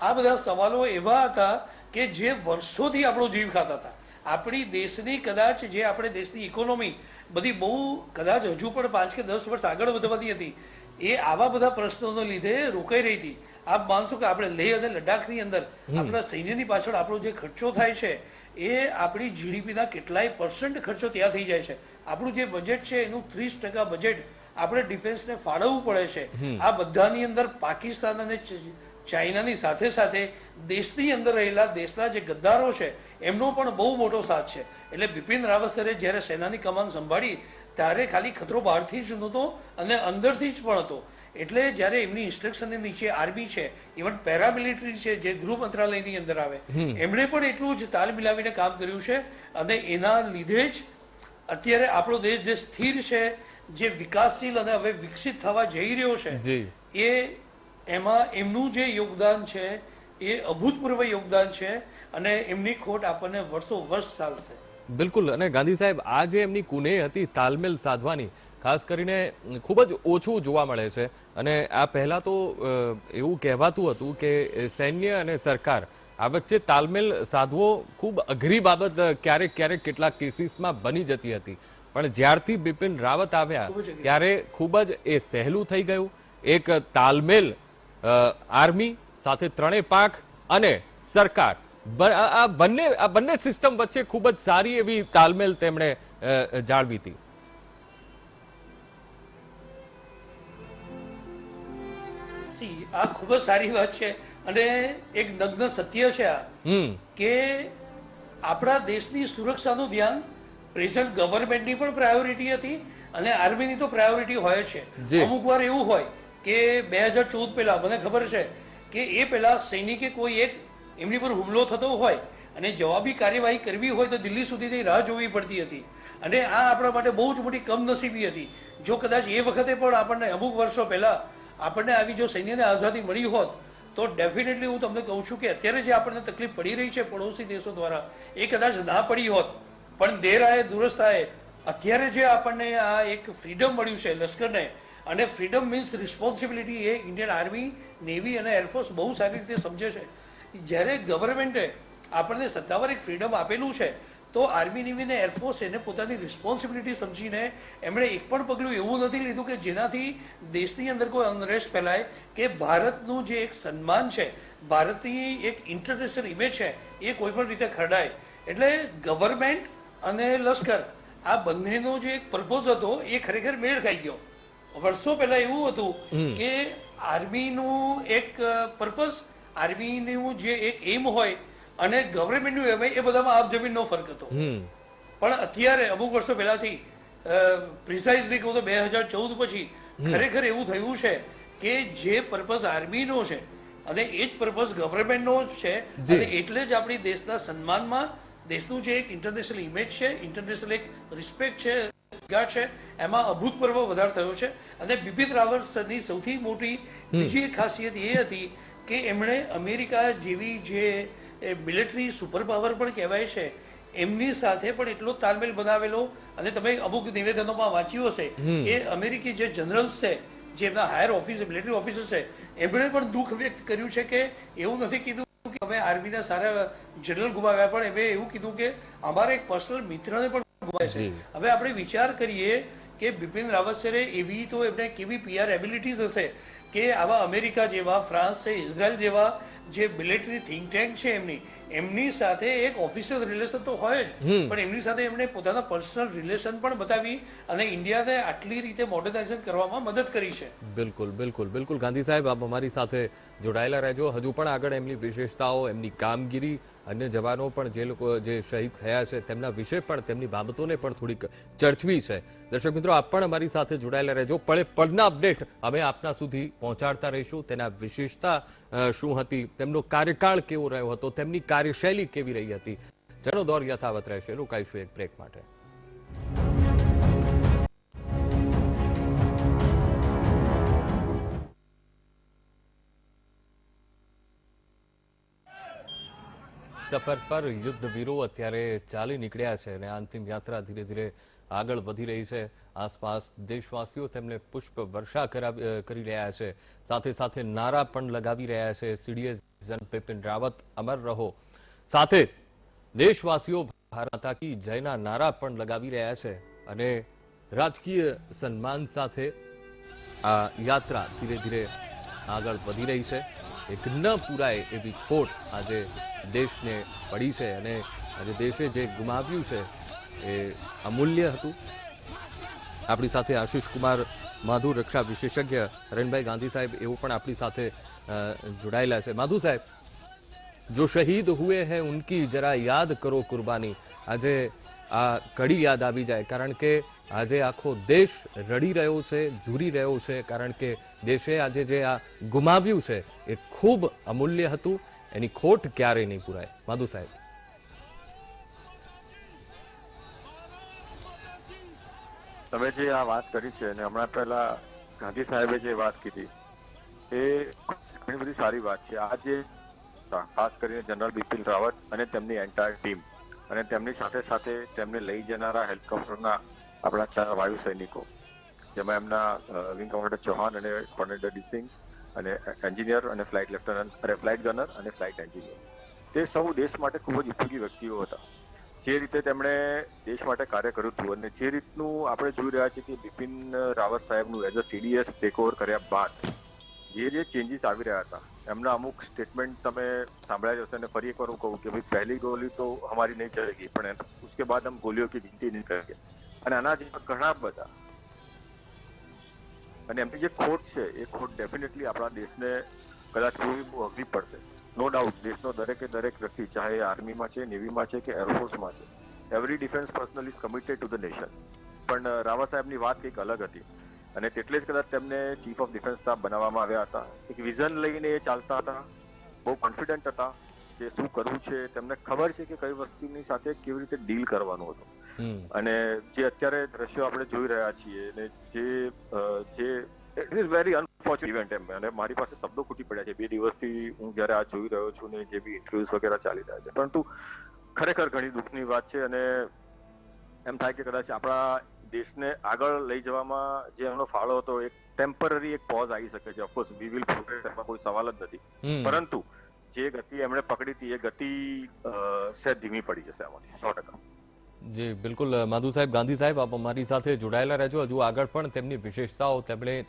આ બધા સવાલો એવા હતા કે જે વર્ષોથી આપણો જીવ ખાતા હતા. આપણી દેશની કદાચ જે આપણે દેશની ઇકોનોમી બધી બહુ કદાચ હજુ પણ 5 કે 10 વર્ષ આગળ વધવાની હતી, એ આવા બધા પ્રશ્નોને લીધે રોકાઈ રહી હતી. આપ માનશો કે આપણે લેહ અને લદ્દાખની અંદર આપણા સૈન્યની પાછળ આપણો જે ખર્ચો થાય છે એ આપણી જીડીપીના કેટલાય % ખર્ચો ત્યાં થઈ જાય છે. આપણું જે બજેટ છે એનું 30% બજેટ આપણે ડિફેન્સને ફાળવવું પડે છે. આ બધાની અંદર પાકિસ્તાન અને ચાઇનાની સાથે સાથે દેશની અંદર રહેલા દેશના જે ગદ્દારો છે એમનો પણ બહુ મોટો સાથ છે. એટલે બિપિન રાવત સરે જ્યારે સેનાની કમાન સંભાળી ત્યારે ખાલી ખતરો બહારથી જ નહોતો અને અંદરથી જ પણ હતો. એટલે જ્યારે એમની ઇન્સ્ટ્રક્શનની નીચે આર્મી છે, ઇવન પેરામિલિટરી છે જે ગૃહ મંત્રાલયની અંદર આવે, એમણે પણ એટલું જ તાલ મિલાવીને કામ કર્યું છે. અને એના લીધે જ અત્યારે આપણો દેશ જે સ્થિર છે, જે વિકાસશીલ અને હવે વિકસિત થવા જઈ રહ્યો છે, એ એમાં એમનું જે યોગદાન છે એ અભૂતપૂર્વ યોગદાન છે અને એમની ખોટ આપણને વર્ષો વર્ષ ચાલશે. બિલકુલ. અને ગાંધી સાહેબ, આ જે એમની કુનેહ હતી તાલમેલ સાધવાની, ખાસ કરીને ખૂબ જ ઓછું જોવા મળે છે. અને આ પહેલા તો એવું કહેવાતું હતું કે સૈન્ય અને સરકાર આ વચ્ચે તાલમેલ સાધવો ખૂબ અઘરી બાબત ક્યારેક ક્યારેક કેટલાક કેસીસમાં બની જતી હતી. પણ જ્યારથી બિપિન રાવત આવ્યા ત્યારે ખૂબ જ એ સહેલું થઈ ગયું. એક તાલમેલ આર્મી સાથે ત્રણેય પાંખ અને સરકાર, આ બંને સિસ્ટમ વચ્ચે ખૂબ જ સારી એવી તાલમેલ તેમણે જાળવી હતી. આ ખૂબ જ સારી વાત છે અને એક નગ્ન સત્ય છે આ કે આપણા દેશની સુરક્ષાનું ધ્યાન પ્રેઝન્ટ ગવર્મેન્ટની પણ પ્રાયોરિટી હતી અને આર્મીની તો પ્રાયોરિટી હોય છે. અમુક વાર એવું હોય કે 2014 પહેલા મને ખબર છે કે એ પહેલા સૈનિકે કોઈ એક એમની પર હુમલો થતો હોય અને જવાબી કાર્યવાહી કરવી હોય તો દિલ્હી સુધીની રાહ જોવી પડતી હતી. અને આ આપણા માટે બહુ જ મોટી કમનસીબી હતી. જો કદાચ એ વખતે પણ આપણને અમુક વર્ષો પહેલા આપણને આવી જો સૈન્યને આઝાદી મળી હોત તો ડેફિનેટલી હું તમને કહું છું કે અત્યારે જે આપણને તકલીફ પડી રહી છે પડોશી દેશો દ્વારા, એ કદાચ ના પડી હોત. પણ દેર આયે દુરસ્ત આયે, અત્યારે જે આપણને આ એક ફ્રીડમ મળ્યું છે લશ્કરને, અને ફ્રીડમ મીન્સ રિસ્પોન્સિબિલિટી, એ ઇન્ડિયન આર્મી, નેવી અને એરફોર્સ બહુ સારી રીતે સમજે છે. જ્યારે ગવર્મેન્ટે આપણને સત્તાવાર એક ફ્રીડમ આપેલું છે તો આર્મી, નેવી અને એરફોર્સ એને પોતાની રિસ્પોન્સિબિલિટી સમજીને એમણે એક પણ પગલું એવું નથી લીધું કે જેનાથી દેશની અંદર કોઈ અનરેસ્ટ ફેલાય કે ભારતનું જે એક સન્માન છે, ભારતની એક ઇન્ટરનેશનલ ઇમેજ છે, એ કોઈ પણ રીતે ખરડાય. એટલે ગવર્મેન્ટ અને લશ્કર આ બંનેનો જે એક પર્પોઝ હતો એ ખરેખર મેળ ખાઈ ગયો. વર્ષો પહેલા એવું હતું કે આર્મીનું એક પર્પઝ, આર્મીનું જે એક એમ હોય અને ગવર્મેન્ટનું એમ, એ બધામાં આપ જમીનનો ફરક હતો. પણ અત્યારે અમુક વર્ષો પહેલાથી પ્રિસાઇઝલી કહું તો 2014 પછી ખરેખર એવું થયું છે કે જે પર્પઝ આર્મીનો છે અને એ જ પર્પઝ ગવર્મેન્ટનો જ છે, અને એટલે જ આપણી દેશના સન્માનમાં દેશનું જે એક ઇન્ટરનેશનલ ઇમેજ છે, ઇન્ટરનેશનલ એક રિસ્પેક્ટ છે, એમાં અભૂતપૂર્વ વધારો થયો છે. અને બિપિન રાવતની સૌથી મોટી બીજી એક ખાસિયત એ હતી કે એમણે અમેરિકા જેવી જે મિલિટરી સુપર પાવર પણ કહેવાય છે એમની સાથે પણ એટલો તાલમેલ બનાવેલો. અને તમે અમુક નિવેદનોમાં વાંચ્યું હશે કે અમેરિકી જે જનરલ્સ છે, જે એમના હાયર ઓફિસર મિલિટરી ઓફિસર છે, એમણે પણ દુઃખ વ્યક્ત કર્યું છે કે એવું નથી કીધું કે અમે આર્મીના સારા જનરલ ગુમાવ્યા, પણ એમણે એવું કીધું કે અમારા એક પર્સનલ મિત્રને પણ ગુમાવ્યા છે. હવે આપણે વિચાર કરીએ કે બિપિન રાવત સરે એવી તો એમને કેવી પીઆર એબિલિટીઝ હશે કે આવા અમેરિકા જેવા, ફ્રાન્સ છે, ઇઝરાયલ જેવા જે મિલિટરી થિંક ટેન્ક છે એમની સાથે એક ઓફિશિયલ રિલેશન તો હોય જ, પણ એમની સાથે એમણે પોતાના પર્સનલ રિલેશન પણ બતાવી અને ઇન્ડિયાને આટલી રીતે મોડર્નાઇઝેશન કરવામાં મદદ કરી છે. બિલકુલ બિલકુલ બિલકુલ ગાંધી સાહેબ, આપ અમારી સાથે જોડાયેલા રહેજો. હજુ પણ આગળ એમની વિશેષતાઓ, એમની કામગીરી, અન્ય જવાનો પણ જે લોકો જે શહીદ થયા છે તેમના વિશે પણ, તેમની બાબતોને પણ થોડીક ચર્ચવી છે. દર્શક મિત્રો, આપ પણ અમારી સાથે જોડાયેલા રહેજો. પળે પળના અપડેટ અમે આપના સુધી પહોંચાડતા રહીશું. તેના વિશેષતા શું હતી, તેમનો કાર્યકાળ કેવો રહ્યો હતો, તેમની કાર્યશૈલી કેવી રહી હતી. જેનો દોર યથાવત રહેશે. રોકાઈશું એક બ્રેક માટે. સફર પર યુદ્ધવીરો અત્યારે ચાલી નીકળ્યા છે અને અંતિમ યાત્રા ધીરે ધીરે આગળ વધી રહી છે. આસપાસ દેશવાસીઓ તેમને પુષ્પ વર્ષા કરી રહ્યા છે, સાથે સાથે નારા પણ લગાવી રહ્યા છે. સીડીએસ બિપિન રાવત અમર રહો, સાથે દેશવાસીઓ ભારત માતા કી જયના નારા પણ લગાવી રહ્યા છે અને રાજકીય સન્માન સાથે આ યાત્રા ધીરે ધીરે આગળ વધી રહી છે. એક ન પૂરાય એવી ખોટ આજે દેશને પડી છે અને આજે દેશે જે ગુમાવ્યું છે એ અમૂલ્ય હતું. આપણી સાથે આશિષ કુમાર માધુ, રક્ષા વિશેષજ્ઞ રણભાઈ ગાંધી સાહેબ, એવું પણ આપણી સાથે જોડાયેલા છે. માધુ સાહેબ, જો શહીદ હુએ હૈ ઉનકી જરા યાદ કરો કુરબાની. આજે આ કડી યાદ આવી જાય, કારણ કે આજે આખો દેશ રડી રહ્યો છે, ઝૂરી રહ્યો છે, કારણ કે દેશે આજે જે આ ગુમાવ્યું છે એ ખૂબ અમૂલ્ય હતું. એની ખોટ ક્યારેય નહીં પૂરાય. માધુ સાહેબ. તમે જે આ વાત કરી છે અને હમણાં પહેલા ગાંધી સાહેબે જે વાત કીધી એ ઘણી બધી સારી વાત છે. આ જે ખાસ કરીને જનરલ બિપિન રાવત અને તેમની એન્ટાયર ટીમ અને તેમની સાથે સાથે તેમને લઈ જનારા હેલિકોપ્ટરના આપણા 4 વાયુ સૈનિકો, જેમાં એમના વિંગ કમાન્ડર ચૌહાણ અને કોર્નેડર ડી અને એન્જિનિયર અને ફ્લાઇટ લેફ્ટનન્ટ, ફ્લાઇટ ગનર અને ફ્લાઇટ એન્જિનિયર, તે સૌ દેશ માટે ખૂબ જ ઉપયોગી વ્યક્તિઓ હતા. જે રીતે તેમણે દેશ માટે કાર્ય કર્યું હતું અને જે રીતનું આપણે જોઈ રહ્યા છીએ કે બિપિન રાવત સાહેબનું એઝ અ સીડીએસ ટેકઓવર કર્યા બાદ જે ચેન્જીસ આવી રહ્યા હતા, એમના અમુક સ્ટેટમેન્ટ તમે સાંભળ્યા જશે. અને ફરી એકવાર હું કહું કે ભાઈ પહેલી ગોલી તો હમારી નહીં ચલેગી, પણ उसके बाद हम गोलियों की गिनती नहीं करेंगे. અને આના જેવા ઘણા બધા, અને એમની જે ખોટ છે એ ખોટ ડેફિનેટલી આપણા દેશને કદાચ પૂરી અઘરી પડશે. નો ડાઉટ દેશનો દરેકે દરેક વ્યક્તિ, ચાહે આર્મીમાં છે, નેવીમાં છે કે એરફોર્સમાં છે, every defence personal is committed to the nation. પણ રાવત સાહેબની વાત કંઈક અલગ હતી અને તેટલે જ કદાચ તેમને ચીફ ઓફ ડિફેન્સ સ્ટાફ બનાવવામાં આવ્યા હતા. એક વિઝન લઈને એ ચાલતા હતા, બહુ કોન્ફિડન્ટ હતા કે શું કરવું છે, તેમને ખબર છે કે કઈ વસ્તુની સાથે કેવી રીતે ડીલ કરવાનું હતું. અને જે અત્યારે દ્રશ્યો આપણે જોઈ રહ્યા છીએ અને જે it is very unfortunate event એમ, અને મારી પાસે શબ્દો ખૂટી પડ્યા છે 2 દિવસથી હું જ્યારે આ જોઈ રહ્યો છું ને જે બી ઇન્ટરવ્યુઝ વગેરે ચાલી રહ્યા છે. પરંતુ ખરેખર ઘણી દુઃખની વાત છે અને એમ થાય કે કદાચ આપણા દેશને આગળ લઈ જવામાં જે એમનો ફાળો હતો એક ટેમ્પરરી એક પોઝ આવી શકે છે. ઓફકોર્સ વી વિલ પ્રોગ્રેસ, એમાં કોઈ સવાલ જ નથી, પરંતુ જે ગતિ એમણે પકડી હતી એ ગતિ સહેજ ધીમી પડી જશે આમાંથી 100%. જી બિલકુલ માધુ સાહેબ, ગાંધી સાહેબ, આપ અમારી સાથે જોડાયેલા રહેજો. હજુ આગળ પણ તેમની વિશેષતાઓ,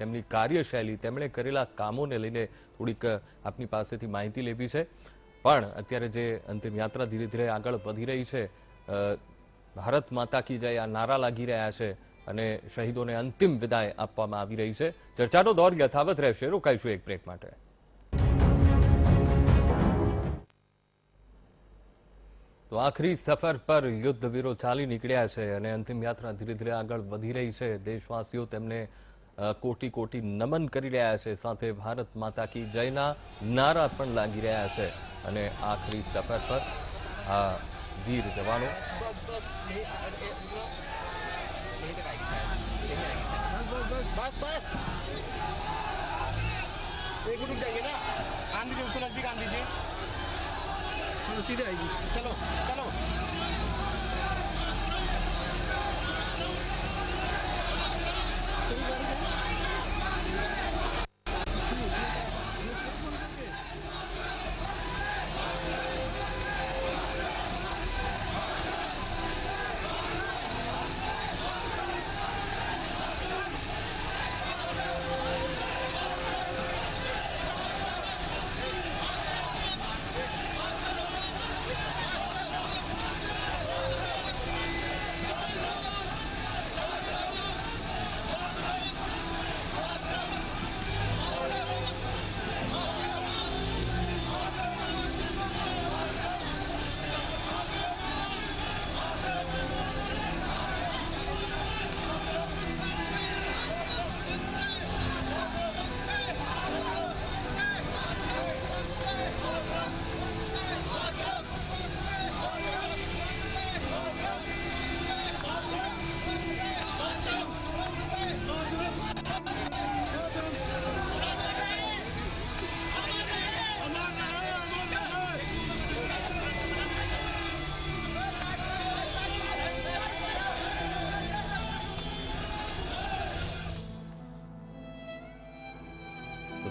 તેમની કાર્યશૈલી, તેમણે કરેલા કામોને લઈને થોડીક આપની પાસેથી માહિતી લેવી છે. પણ અત્યારે જે અંતિમ યાત્રા ધીરે ધીરે આગળ વધી રહી છે, ભારત માતા કી જય આ નારા લાગી રહ્યા છે અને શહીદોને અંતિમ વિદાય આપવામાં આવી રહી છે. ચર્ચાનો દોર યથાવત રહેશે. રોકાઈશું એક બ્રેક માટે. તો આખરી સફર પર યુદ્ધવીરો ચાલી નીકળ્યા છે અને અંતિમ યાત્રા ધીરે ધીરે આગળ વધી રહી છે. દેશવાસીઓ તેમને કોટી કોટી નમન કરી રહ્યા છે. સાથે ભારત માતા કી જયના નારા પણ લાગી રહ્યા છે અને આખરી સફર પર આ વીર જવાનો बस बस यही तक आएगी शायद यही आएगी शायद बस बस एक मिनट रुक जाएंगे ना आन दीजिए उसको नजदीक आन दीजिए सीधे आएगी चलो चलो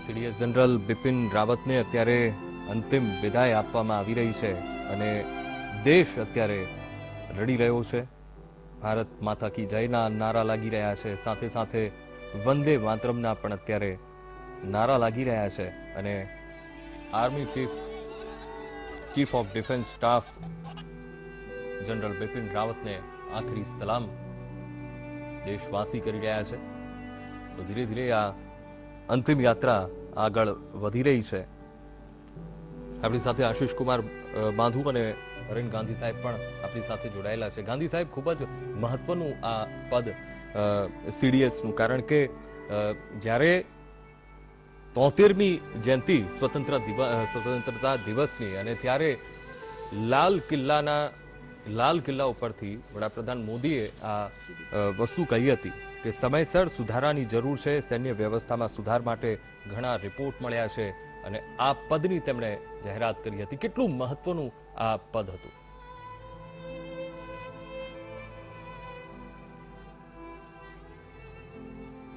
સીડીએસ જનરલ બિપિન રાવતને અત્યારે અંતિમ વિદાય આપવામાં આવી રહી છે અને દેશ અત્યારે રડી રહ્યો છે. ભારત માતા કી જયના નારા લાગી રહ્યા છે. સાથે સાથે વંદે માતરમના પણ અત્યારે નારા લાગી રહ્યા છે અને army chief of defence staff general Bipin રાવતને આખરી સલામ દેશવાસી કરી રહ્યા છે. તો ધીરે ધીરે આ અંતિમ યાત્રા આગળ વધી રહી છે. આપણી સાથે આશિષ કુમાર બાંધુ અને અરવિંદ ગાંધી સાહેબ પણ આપણી સાથે જોડાયેલા છે. ગાંધી સાહેબ, ખૂબ જ મહત્વનું આ પદ સીડીએસનું, કારણ કે જ્યારે 73મી જયંતિ સ્વતંત્રતા દિવસની અને ત્યારે લાલ કિલ્લા ઉપરથી વડાપ્રધાન મોદીએ આ વસ્તુ કહી હતી કે સમયસર સુધારાની જરૂર છે. સૈન્ય વ્યવસ્થામાં સુધાર માટે ઘણા રિપોર્ટ મળ્યા છે અને આ પદની તેમણે જાહેરાત કરી હતી. કેટલું મહત્વનું આ પદ હતું?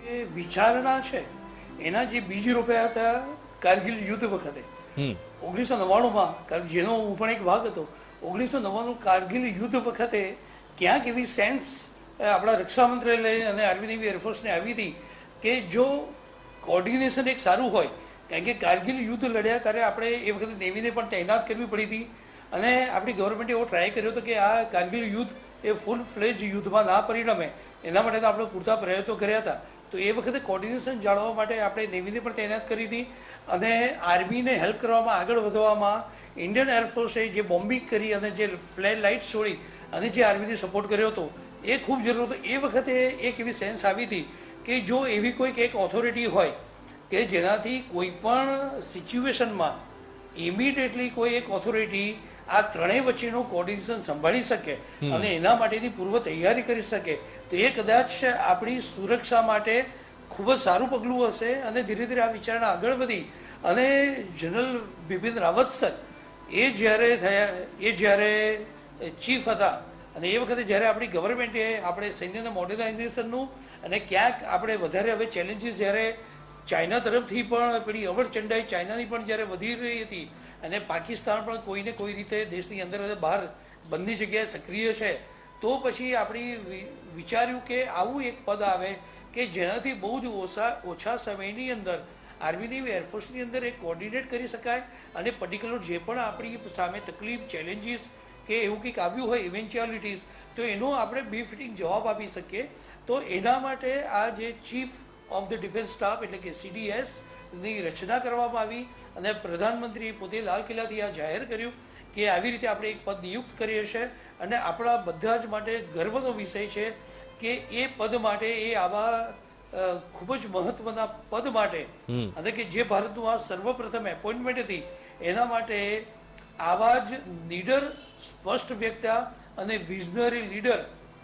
એ વિચારણા છે એના જે બીજ રોપ્યા હતા કારગિલ યુદ્ધ વખતે 1999માં, જેનો હું પણ એક ભાગ હતો. 1999 કારગિલ યુદ્ધ વખતે ક્યાંક એવી સેન્સ આપણા રક્ષા મંત્રાલય અને આર્મી નેવી એરફોર્સને આવી હતી કે જો કોર્ડિનેશન એક સારું હોય, કારણ કે કારગિલ યુદ્ધ લડ્યા ત્યારે આપણે એ વખતે નેવીને પણ તૈનાત કરવી પડી હતી અને આપણી ગવર્મેન્ટે એવો ટ્રાય કર્યો હતો કે આ કારગિલ યુદ્ધ એ ફૂલ ફ્લેજ યુદ્ધમાં ના પરિણમે એના માટે આપણે પૂરતા પ્રયત્નો કર્યા હતા. તો એ વખતે કોર્ડિનેશન જાળવવા માટે આપણે નેવીને પણ તૈનાત કરી હતી અને આર્મીને હેલ્પ કરવામાં, આગળ વધવામાં ઇન્ડિયન એરફોર્સે જે બોમ્બિંગ કરી અને જે ફ્લેર લાઇટ છોડી અને જે આર્મીને સપોર્ટ કર્યો હતો એ ખૂબ જરૂર હતો. એ વખતે એક એવી સેન્સ આવી હતી કે જો એવી કોઈક એક ઓથોરિટી હોય કે જેનાથી કોઈ પણ સિચ્યુએશનમાં ઇમિડિયેટલી કોઈ એક ઓથોરિટી આ ત્રણેય વચ્ચેનું કોર્ડિનેશન સંભાળી શકે અને એના માટેની પૂર્વ તૈયારી કરી શકે, તો એ કદાચ આપણી સુરક્ષા માટે ખૂબ જ સારું પગલું હશે. અને ધીરે ધીરે આ વિચારણા આગળ વધી અને જનરલ બિપિન રાવત સર એ જ્યારે ચીફ હતા અને એ વખતે જ્યારે આપણી ગવર્મેન્ટે આપણે સૈન્યના મોડર્નાઇઝેશનનું અને ક્યાંક આપણે વધારે હવે ચેલેન્જીસ જ્યારે ચાઇના તરફથી પણ પેલી અવરચંડાઈ ચાઇનાની પણ જ્યારે વધી રહી હતી અને પાકિસ્તાન પણ કોઈને કોઈ રીતે દેશની અંદર અને બહાર બંને જગ્યાએ સક્રિય છે, તો પછી આપણે વિચાર્યું કે આવું એક પદ આવે કે જેનાથી બહુ જ ઓછા સમયની અંદર આર્મી નેવી એરફોર્સની અંદર એ કોર્ડિનેટ કરી શકાય અને પર્ટિક્યુલર જે પણ આપણી સામે તકલીફ, ચેલેન્જીસ કે એવું કંઈક આવ્યું હોય ઇવેન્ચ્યુઆલિટીઝ, તો એનો આપણે બેફિટિંગ જવાબ આપી શકીએ. તો એના માટે આ જે chief of the defence staff એટલે કે CDS ની રચના કરવામાં આવી અને પ્રધાનમંત્રી પોતે લાલ કિલ્લાથી આ જાહેર કર્યું કે આવી રીતે આપણે એક પદ નિયુક્ત કરીએ છીએ અને આપણા બધા જ માટે ગર્વનો વિષય છે કે એ પદ માટે એ આવા ખૂબ જ મહત્વના પદ માટે અને કે જે ભારતનું આ સર્વપ્રથમ એપોઇન્ટમેન્ટ હતી એના માટે આવા જ નીડર, સ્પષ્ટ વ્યક્તા અને વિઝનરી લીડર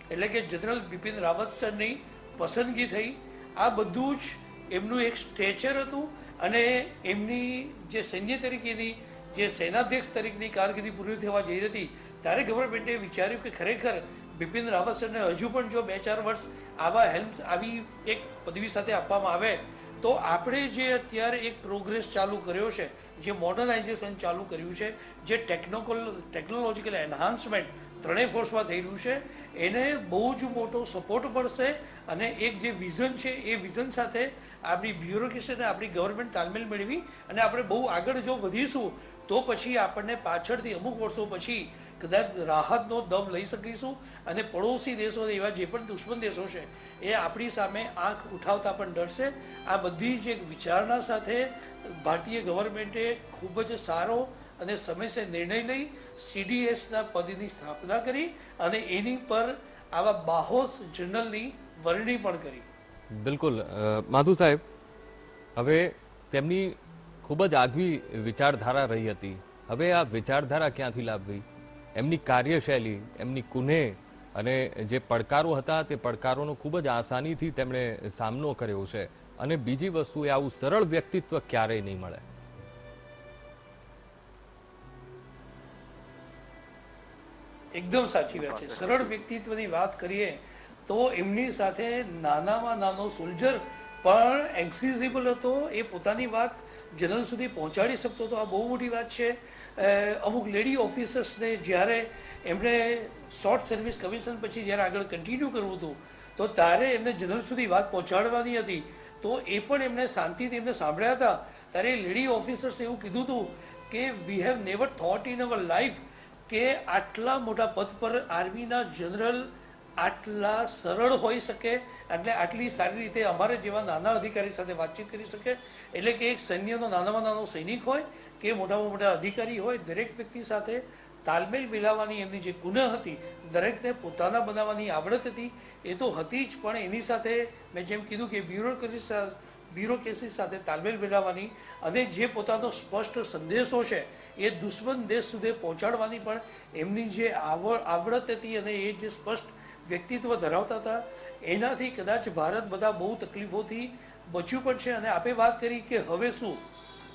એટલે કે જનરલ બિપિન રાવત સરની પસંદગી થઈ. આ બધું જ એમનું એક સ્ટેચર હતું અને એમની જે સૈન્ય તરીકેની જે સેનાધ્યક્ષ તરીકેની કારકિર્દી પૂરી થવા જઈ હતી ત્યારે ગવર્મેન્ટે વિચાર્યું કે ખરેખર બિપિન રાવત સરને હજુ પણ જો 2-4 વર્ષ આવા આવી એક પદવી સાથે આપવામાં આવે તો આપણે જે અત્યારે એક પ્રોગ્રેસ ચાલુ કર્યો છે, જે મોડર્નાઇઝેશન ચાલુ કર્યું છે, જે ટેકનોલોજીકલ એન્હાન્સમેન્ટ ત્રણેય ફોર્સમાં થઈ રહ્યું છે એને બહુ જ મોટો સપોર્ટ મળશે અને એક જે વિઝન છે એ વિઝન સાથે આપણી બ્યુરોક્રેસી અને આપણી ગવર્મેન્ટ તાલમેલ મેળવી અને આપણે બહુ આગળ જો વધીશું તો પછી આપણને પાછળથી અમુક વર્ષો પછી કદાચ રાહતનો દમ લઈ શકીશું અને પડોશી દેશો એવા જે પણ દુશ્મન દેશો છે એ આપણી સામે આંખ ઉઠાવતા પણ ડરશે. આ બધી જ એક વિચારણા સાથે ભારતીય ગવર્મેન્ટે ખૂબ જ સારો અને સમયસર નિર્ણય લઈ CDSના પદની સ્થાપના કરી અને એની પર આવા બાહોશ જનરલની વરણી પણ કરી. બિલકુલ માધુ સાહેબ, હવે તેમની ખૂબ જ આગવી વિચારધારા રહી હતી. હવે આ વિચારધારા ક્યાંથી લાવવી, એમની કાર્યશૈલી, એમની કુનેહ અને જે પડકારો હતા તે પડકારોનો ખૂબ જ આસાનીથી તેમણે સામનો કર્યો છે અને બીજી વસ્તુ એ આવું સરળ વ્યક્તિત્વ ક્યારેય નહીં મળે. એકદમ સાચી વાત છે. સરળ વ્યક્તિત્વની વાત કરીએ તો એમની સાથે નાનામાં નાનો સોલ્જર પણ એક્સેસિબલ હતો, એ પોતાની વાત જનરલ સુધી પહોંચાડી શકતો હતો. આ બહુ મોટી વાત છે. અમુક લેડી ઓફિસર્સને જ્યારે એમણે શોર્ટ સર્વિસ કમિશન પછી જ્યારે આગળ કન્ટિન્યુ કરવું હતું તો ત્યારે એમને જનરલ સુધી વાત પહોંચાડવાની હતી તો એ પણ એમને શાંતિથી એમને સાંભળ્યા હતા. ત્યારે લેડી ઓફિસર્સે એવું કીધું હતું કે we have never thought in our life કે આટલા મોટા પદ પર આર્મીના જનરલ આટલા સરળ હોઈ શકે એટલે આટલી સારી રીતે અમારે જેવા નાના અધિકારી સાથે વાતચીત કરી શકે. એટલે કે એક સૈન્યનો નાનામાં નાનો સૈનિક હોય કે મોટામાં મોટા અધિકારી હોય, દરેક વ્યક્તિ સાથે તાલમેલ મિલાવવાની એમની જે કુનેહ હતી, દરેકને પોતાના બનાવવાની આવડત હતી, એ તો હતી જ, પણ એની સાથે મેં જેમ કીધું કે બ્યુરોક્રેસી સાથે તાલમેલ મિલાવવાની અને જે પોતાનો સ્પષ્ટ સંદેશો છે એ દુશ્મન દેશ સુધી પહોંચાડવાની પણ એમની જે આવડત હતી અને એ જે સ્પષ્ટ વ્યક્તિત્વ ધરાવતા હતા એનાથી કદાચ ભારત બધા બહુ તકલીફોથી બચ્યું પણ છે. અને આપે વાત કરી કે હવે શું,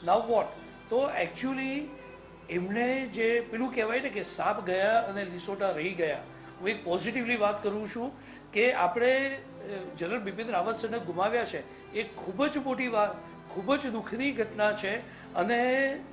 નાઉ વોટ, તો એકચ્યુઅલી એમને જે પેલું કહેવાય ને કે સાપ ગયા અને લીસોટા રહી ગયા. હું એક પોઝિટિવલી વાત કરું છું કે આપણે જનરલ બિપિન રાવત સરને ગુમાવ્યા છે એ ખૂબ જ મોટી વાત, ખૂબ જ દુઃખની ઘટના છે અને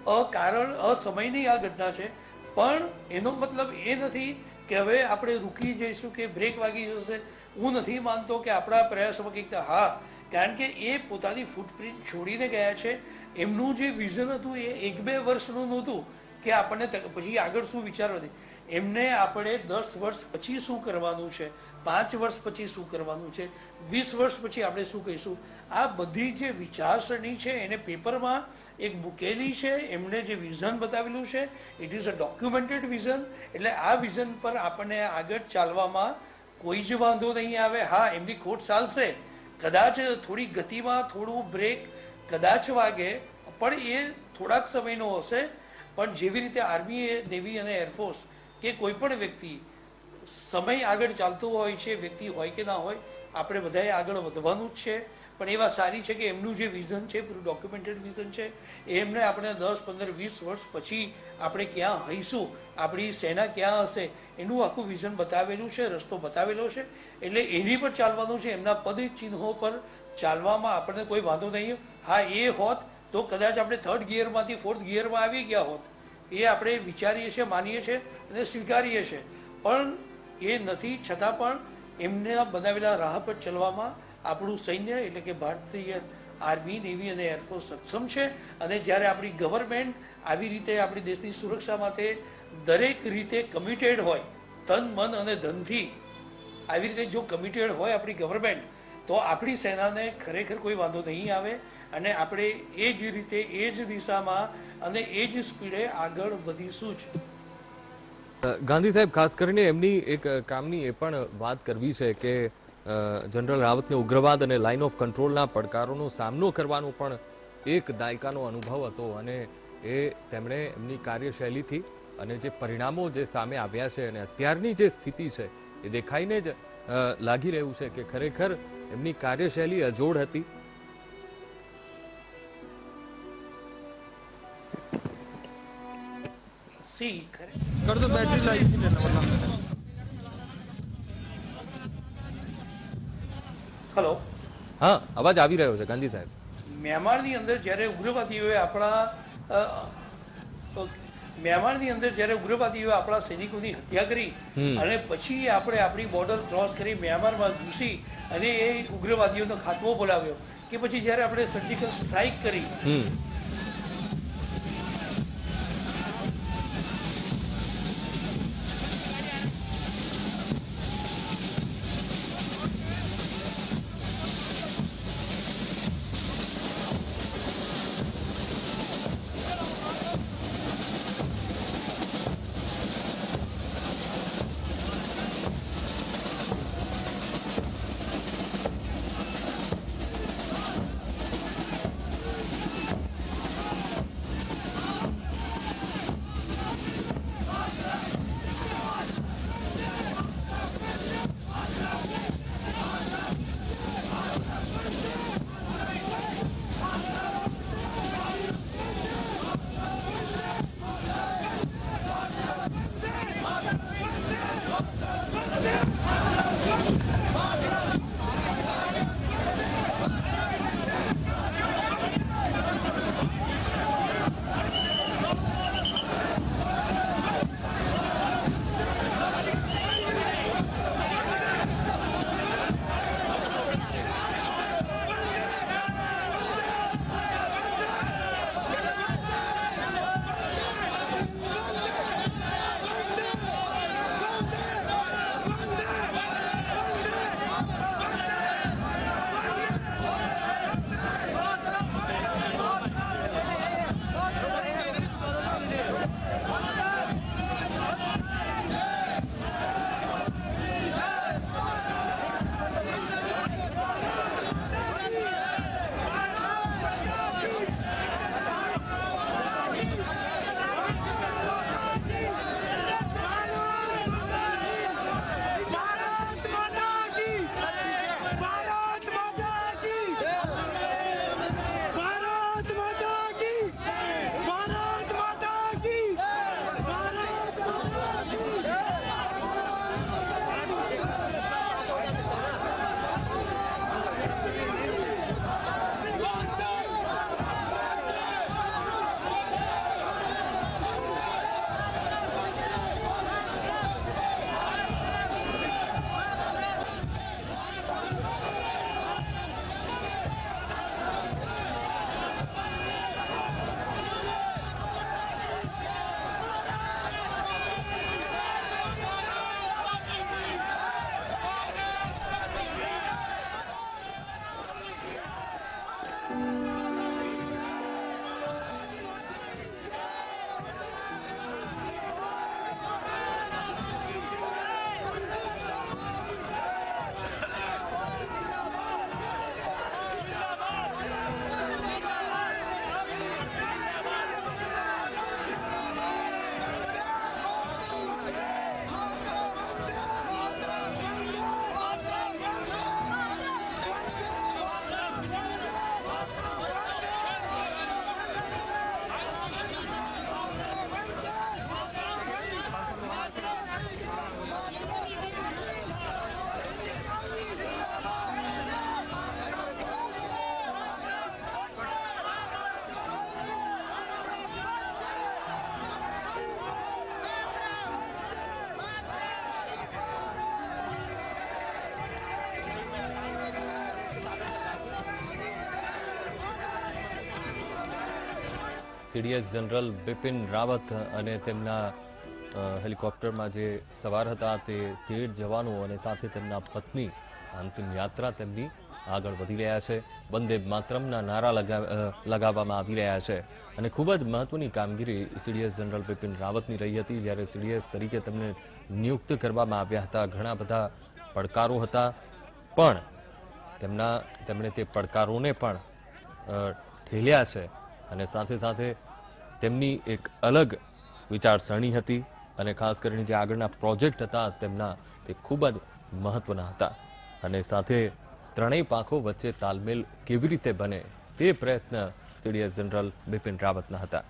અસમયની આ ઘટના છે. પણ એનો મતલબ એ નથી કે હવે આપણે રૂકી જઈશું કે બ્રેક વાગી જશે. હું નથી માનતો કે આપણા પ્રયાસોમાં કંઈક હા, કારણ કે એ પોતાની ફૂટપ્રિન્ટ છોડીને ગયા છે. એમનું જે વિઝન હતું એ 1-2 વર્ષનું નહોતું કે આપણને પછી આગળ શું વિચારવાનું. એમને આપણે 10 વર્ષ પછી શું કરવાનું છે, 5 વર્ષ પછી શું કરવાનું છે, 20 વર્ષ પછી આપણે શું કહીશું, આ બધી જે વિચારસરણી છે એને પેપરમાં એક મૂકેલી છે. એમણે જે વિઝન બતાવેલું છે it is a documented vision. એટલે આ વિઝન પર આપણને આગળ ચાલવામાં કોઈ જ વાંધો નહીં આવે. હા, એમની ખોટ ચાલશે, કદાચ થોડી ગતિમાં થોડું બ્રેક કદાચ વાગે પણ એ થોડાક સમયનો હશે. પણ જેવી રીતે આર્મી, નેવી અને એરફોર્સ કે કોઈ પણ વ્યક્તિ સમય આગળ ચાલતો હોય છે, વ્યક્તિ હોય કે ના હોય, આપણે બધાએ આગળ વધવાનું જ છે. પણ એ વાત સારી છે કે એમનું જે વિઝન છે પૂરું ડોક્યુમેન્ટેડ વિઝન છે એમને આપણે 10, 15, 20 વર્ષ પછી આપણે ક્યાં હઈશું, આપણી સેના ક્યાં હશે એનું આખું વિઝન બતાવેલું છે, રસ્તો બતાવેલો છે. એટલે એની પર ચાલવાનું છે, એમના પદ ચિહ્નો પર ચાલવામાં આપણને કોઈ વાંધો નહીં. હા, એ હોત તો કદાચ આપણે 3rd ગિયરમાંથી 4th ગિયરમાં આવી ગયા હોત, એ આપણે વિચારીએ છીએ, માનીએ છીએ અને સ્વીકારીએ છીએ. પણ એ નથી, છતાં પણ એમના બનાવેલા રાહ પર ચલવામાં આપણું સૈન્ય એટલે કે ભારતીય આર્મી, નેવી અને એરફોર્સ સક્ષમ છે. અને જ્યારે આપણી ગવર્મેન્ટ આવી રીતે આપણી દેશની સુરક્ષા માટે દરેક રીતે કમિટેડ હોય, તન, મન અને ધનથી આવી રીતે જો કમિટેડ હોય આપણી ગવર્મેન્ટ, તો આપણી સેનાને ખરેખર કોઈ વાંધો નહીં આવે અને આપણે એ જ રીતે, એ જ દિશામાં અને એ જ સ્પીડે આગળ વધીશું જ. ગાંધી સાહેબ, ખાસ કરીને એમની એક કામની એ પણ વાત કરવી છે કે જનરલ રાવતને ઉગ્રવાદ અને લાઇન ઓફ કંટ્રોલના પડકારોનો સામનો કરવાનો પણ એક દાયકાનો અનુભવ હતો અને એ તેમણે એમની કાર્યશૈલીથી અને જે પરિણામો જે સામે આવ્યા છે અને અત્યારની જે સ્થિતિ છે એ દેખાઈને જ લાગી રહ્યું છે કે ખરેખર એમની કાર્યશૈલી અજોડ હતી. कर दो बैटरी लाइट नहीं लेना वरना હલો, હા, અવાજ આવી રહ્યો છે ગાંધી સાહેબ. મ્યાનમારની અંદર જ્યારે ઉગ્રવાદીઓએ આપણા સૈનિકોની હત્યા કરી અને પછી આપણે આપણી બોર્ડર ક્રોસ કરી મ્યાનમારમાં ઘૂસી અને એ ઉગ્રવાદીઓનો ખાત્મો બોલાવ્યો કે પછી જ્યારે આપણે સર્જિકલ સ્ટ્રાઇક કરી સીડીએસ જનરલ બિપિન રાવત અને તેમના હેલિકોપ્ટરમાં જે સવાર હતા તે 13 જવાનો અને સાથે તેમના પત્ની અંતિમ યાત્રા તેમની આગળ વધી રહ્યા છે. વંદે માતરમના નારા લગાવવામાં આવી રહ્યા છે અને ખૂબ જ મહત્વની કામગીરી સીડીએસ જનરલ બિપિન રાવતની રહી હતી. જ્યારે સીડીએસ તરીકે તેમને નિયુક્ત કરવામાં આવ્યા હતા, ઘણા બધા પડકારો હતા, પણ તેમણે તે પડકારોને પણ ઠેલ્યા છે અને સાથે સાથે તેમની એક અલગ વિચારસરણી હતી અને ખાસ કરીને જે આગળના પ્રોજેક્ટ હતા તેમના તે ખૂબ જ મહત્વના હતા અને સાથે ત્રણેય પાંખો વચ્ચે તાલમેલ કેવી રીતે બને તે પ્રયત્ન સીડીએસ જનરલ બિપિન રાવતના હતા.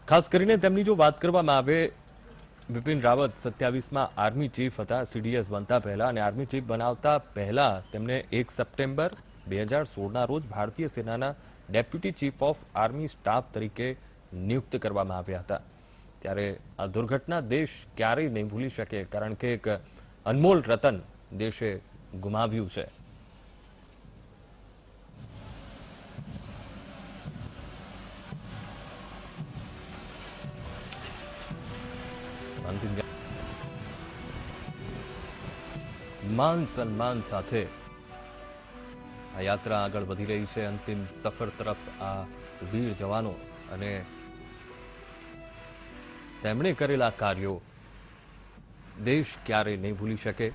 ખાસ કરીને તેમની જો વાત કરવામાં આવે, બિપિન રાવત 27માં આર્મી ચીફ હતા સીડીએસ બનતા પહેલા, અને આર્મી ચીફ બનાવતા પહેલા તેમને 1 સપ્ટેમ્બર 2016ના રોજ ભારતીય સેનાના deputy chief of army staff તરીકે નિયુક્ત કરવામાં આવ્યા હતા. ત્યારે આ દુર્ઘટના દેશ ક્યારેય નહીં ભૂલી શકે, કારણ કે એક અનમોલ રતન દેશે ગુમાવ્યું છે. માન સન્માન સાથે આ યાત્રા આગળ વધી રહી છે અંતિમ સફર તરફ. આ વીર જવાનો અને તેમણે કરેલા કાર્યો દેશ ક્યારેય નહીં ભૂલી શકે.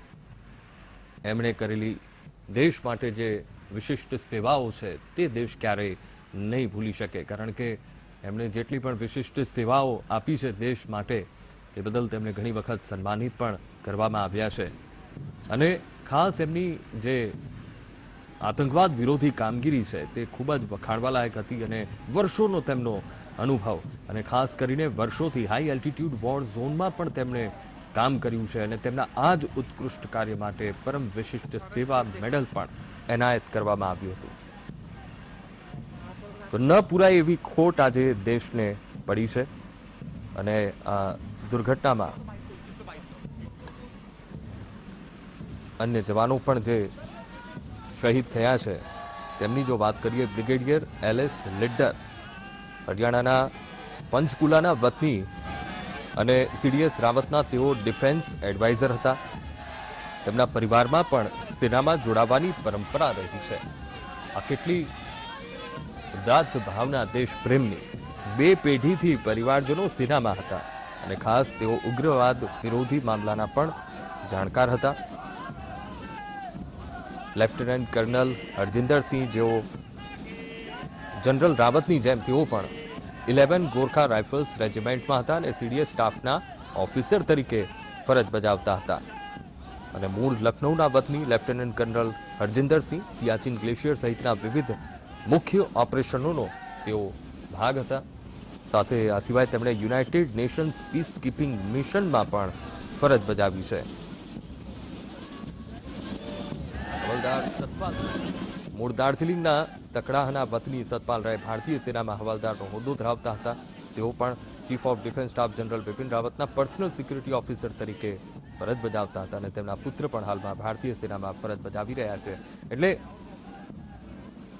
એમણે કરેલી દેશ માટે જે વિશિષ્ટ સેવાઓ છે તે દેશ ક્યારેય નહીં ભૂલી શકે, કારણ કે એમણે જેટલી પણ વિશિષ્ટ સેવાઓ આપી છે દેશ માટે તે બદલ તેમને ઘણી વખત સન્માનિત પણ કરવામાં આવ્યા છે. અને ખાસ એમની જે આતંકવાદ વિરોધી કામગીરી છે તે ખૂબ જ વખાણવા લાયક હતી અને વર્ષોનો તેમનો અનુભવ, અને ખાસ કરીને વર્ષોથી હાઈ એલ્ટિટ્યુડ વોર ઝોનમાં પણ તેમણે કામ કર્યું છે અને તેમના આ જ ઉત્કૃષ્ટ કાર્ય માટે પરમ વિશિષ્ટ સેવા મેડલ પણ એનાયત કરવામાં આવ્યું હતું. તો ન પૂરાય એવી ખોટ આજે દેશને પડી છે અને આ દુર્ઘટનામાં અન્ય જવાનો પણ જે શહીદ થયા છે તેમની જો વાત કરીએ, બ્રિગેડિયર LS લિડ્ડર હરિયાણાના પંચકુલાના વતની અને સીડીએસ રાવતના તેઓ ડિફેન્સ એડવાઇઝર હતા. તેમના પરિવારમાં પણ સેનામાં જોડાવાની પરંપરા રહી છે. આ કેટલી ઉદાત્ત ભાવના દેશ પ્રેમની. 2 પેઢીથી પરિવારજનો સેનામાં હતા અને ખાસ તેઓ ઉગ્રવાદ વિરોધી મામલાના પણ જાણકાર હતા. લેફ્ટનન્ટ કર્નલ હરજિંદરસિંહ જેઓ જનરલ રાવતની જેમ તેઓ પણ 11 ગોરખા રાઇફલ્સ રેજિમેન્ટમાં હતા અને સીડીએસ સ્ટાફના ઓફિસર તરીકે ફરજ બજાવતા હતા. અને મૂળ લખનૌના વતની લેફ્ટનન્ટ કર્નલ હરજિંદરસિંહ સિયાચિન ગ્લેશિયર સહિતના વિવિધ મુખ્ય ઓપરેશનોનો તેઓ ભાગ હતા. સાથે આ સિવાય તેમણે યુનાઇટેડ નેશન્સ પીસ કીપિંગ મિશનમાં પણ ફરજ બજાવી છે. હવલદાર સતપાલ મૂળ દાર્જિલિંગના તકડાહના વતની સતપાલ રાય ભારતીય સેનામાં હવાલદારનો હોદ્દો ધરાવતા હતા. તેઓ પણ chief of defence staff general Bipin રાવતના પર્સનલ સિક્યુરિટી ઓફિસર તરીકે ફરજ બજાવતા હતા અને તેમના પુત્ર પણ હાલમાં ભારતીય સેનામાં ફરજ બજાવી રહ્યા છે. એટલે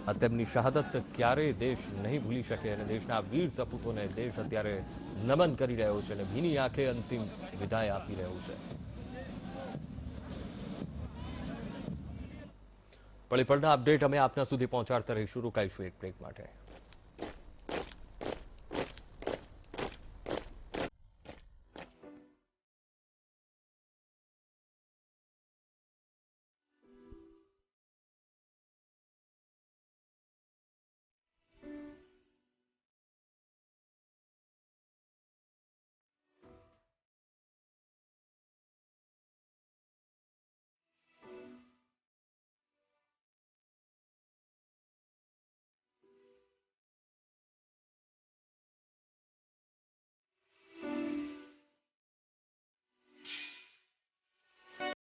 આ તેમની શહાદત ક્યારેય દેશ નહીં ભૂલી શકે અને દેશના વીર સપૂતોને દેશ અત્યારે નમન કરી રહ્યો છે અને ભીની આંખે અંતિમ વિદાય આપી રહ્યો છે. પળે પળના અપડેટ અમે આપના સુધી પહોંચાડતા રહીશું. રોકાઈશું એક બ્રેક માટે.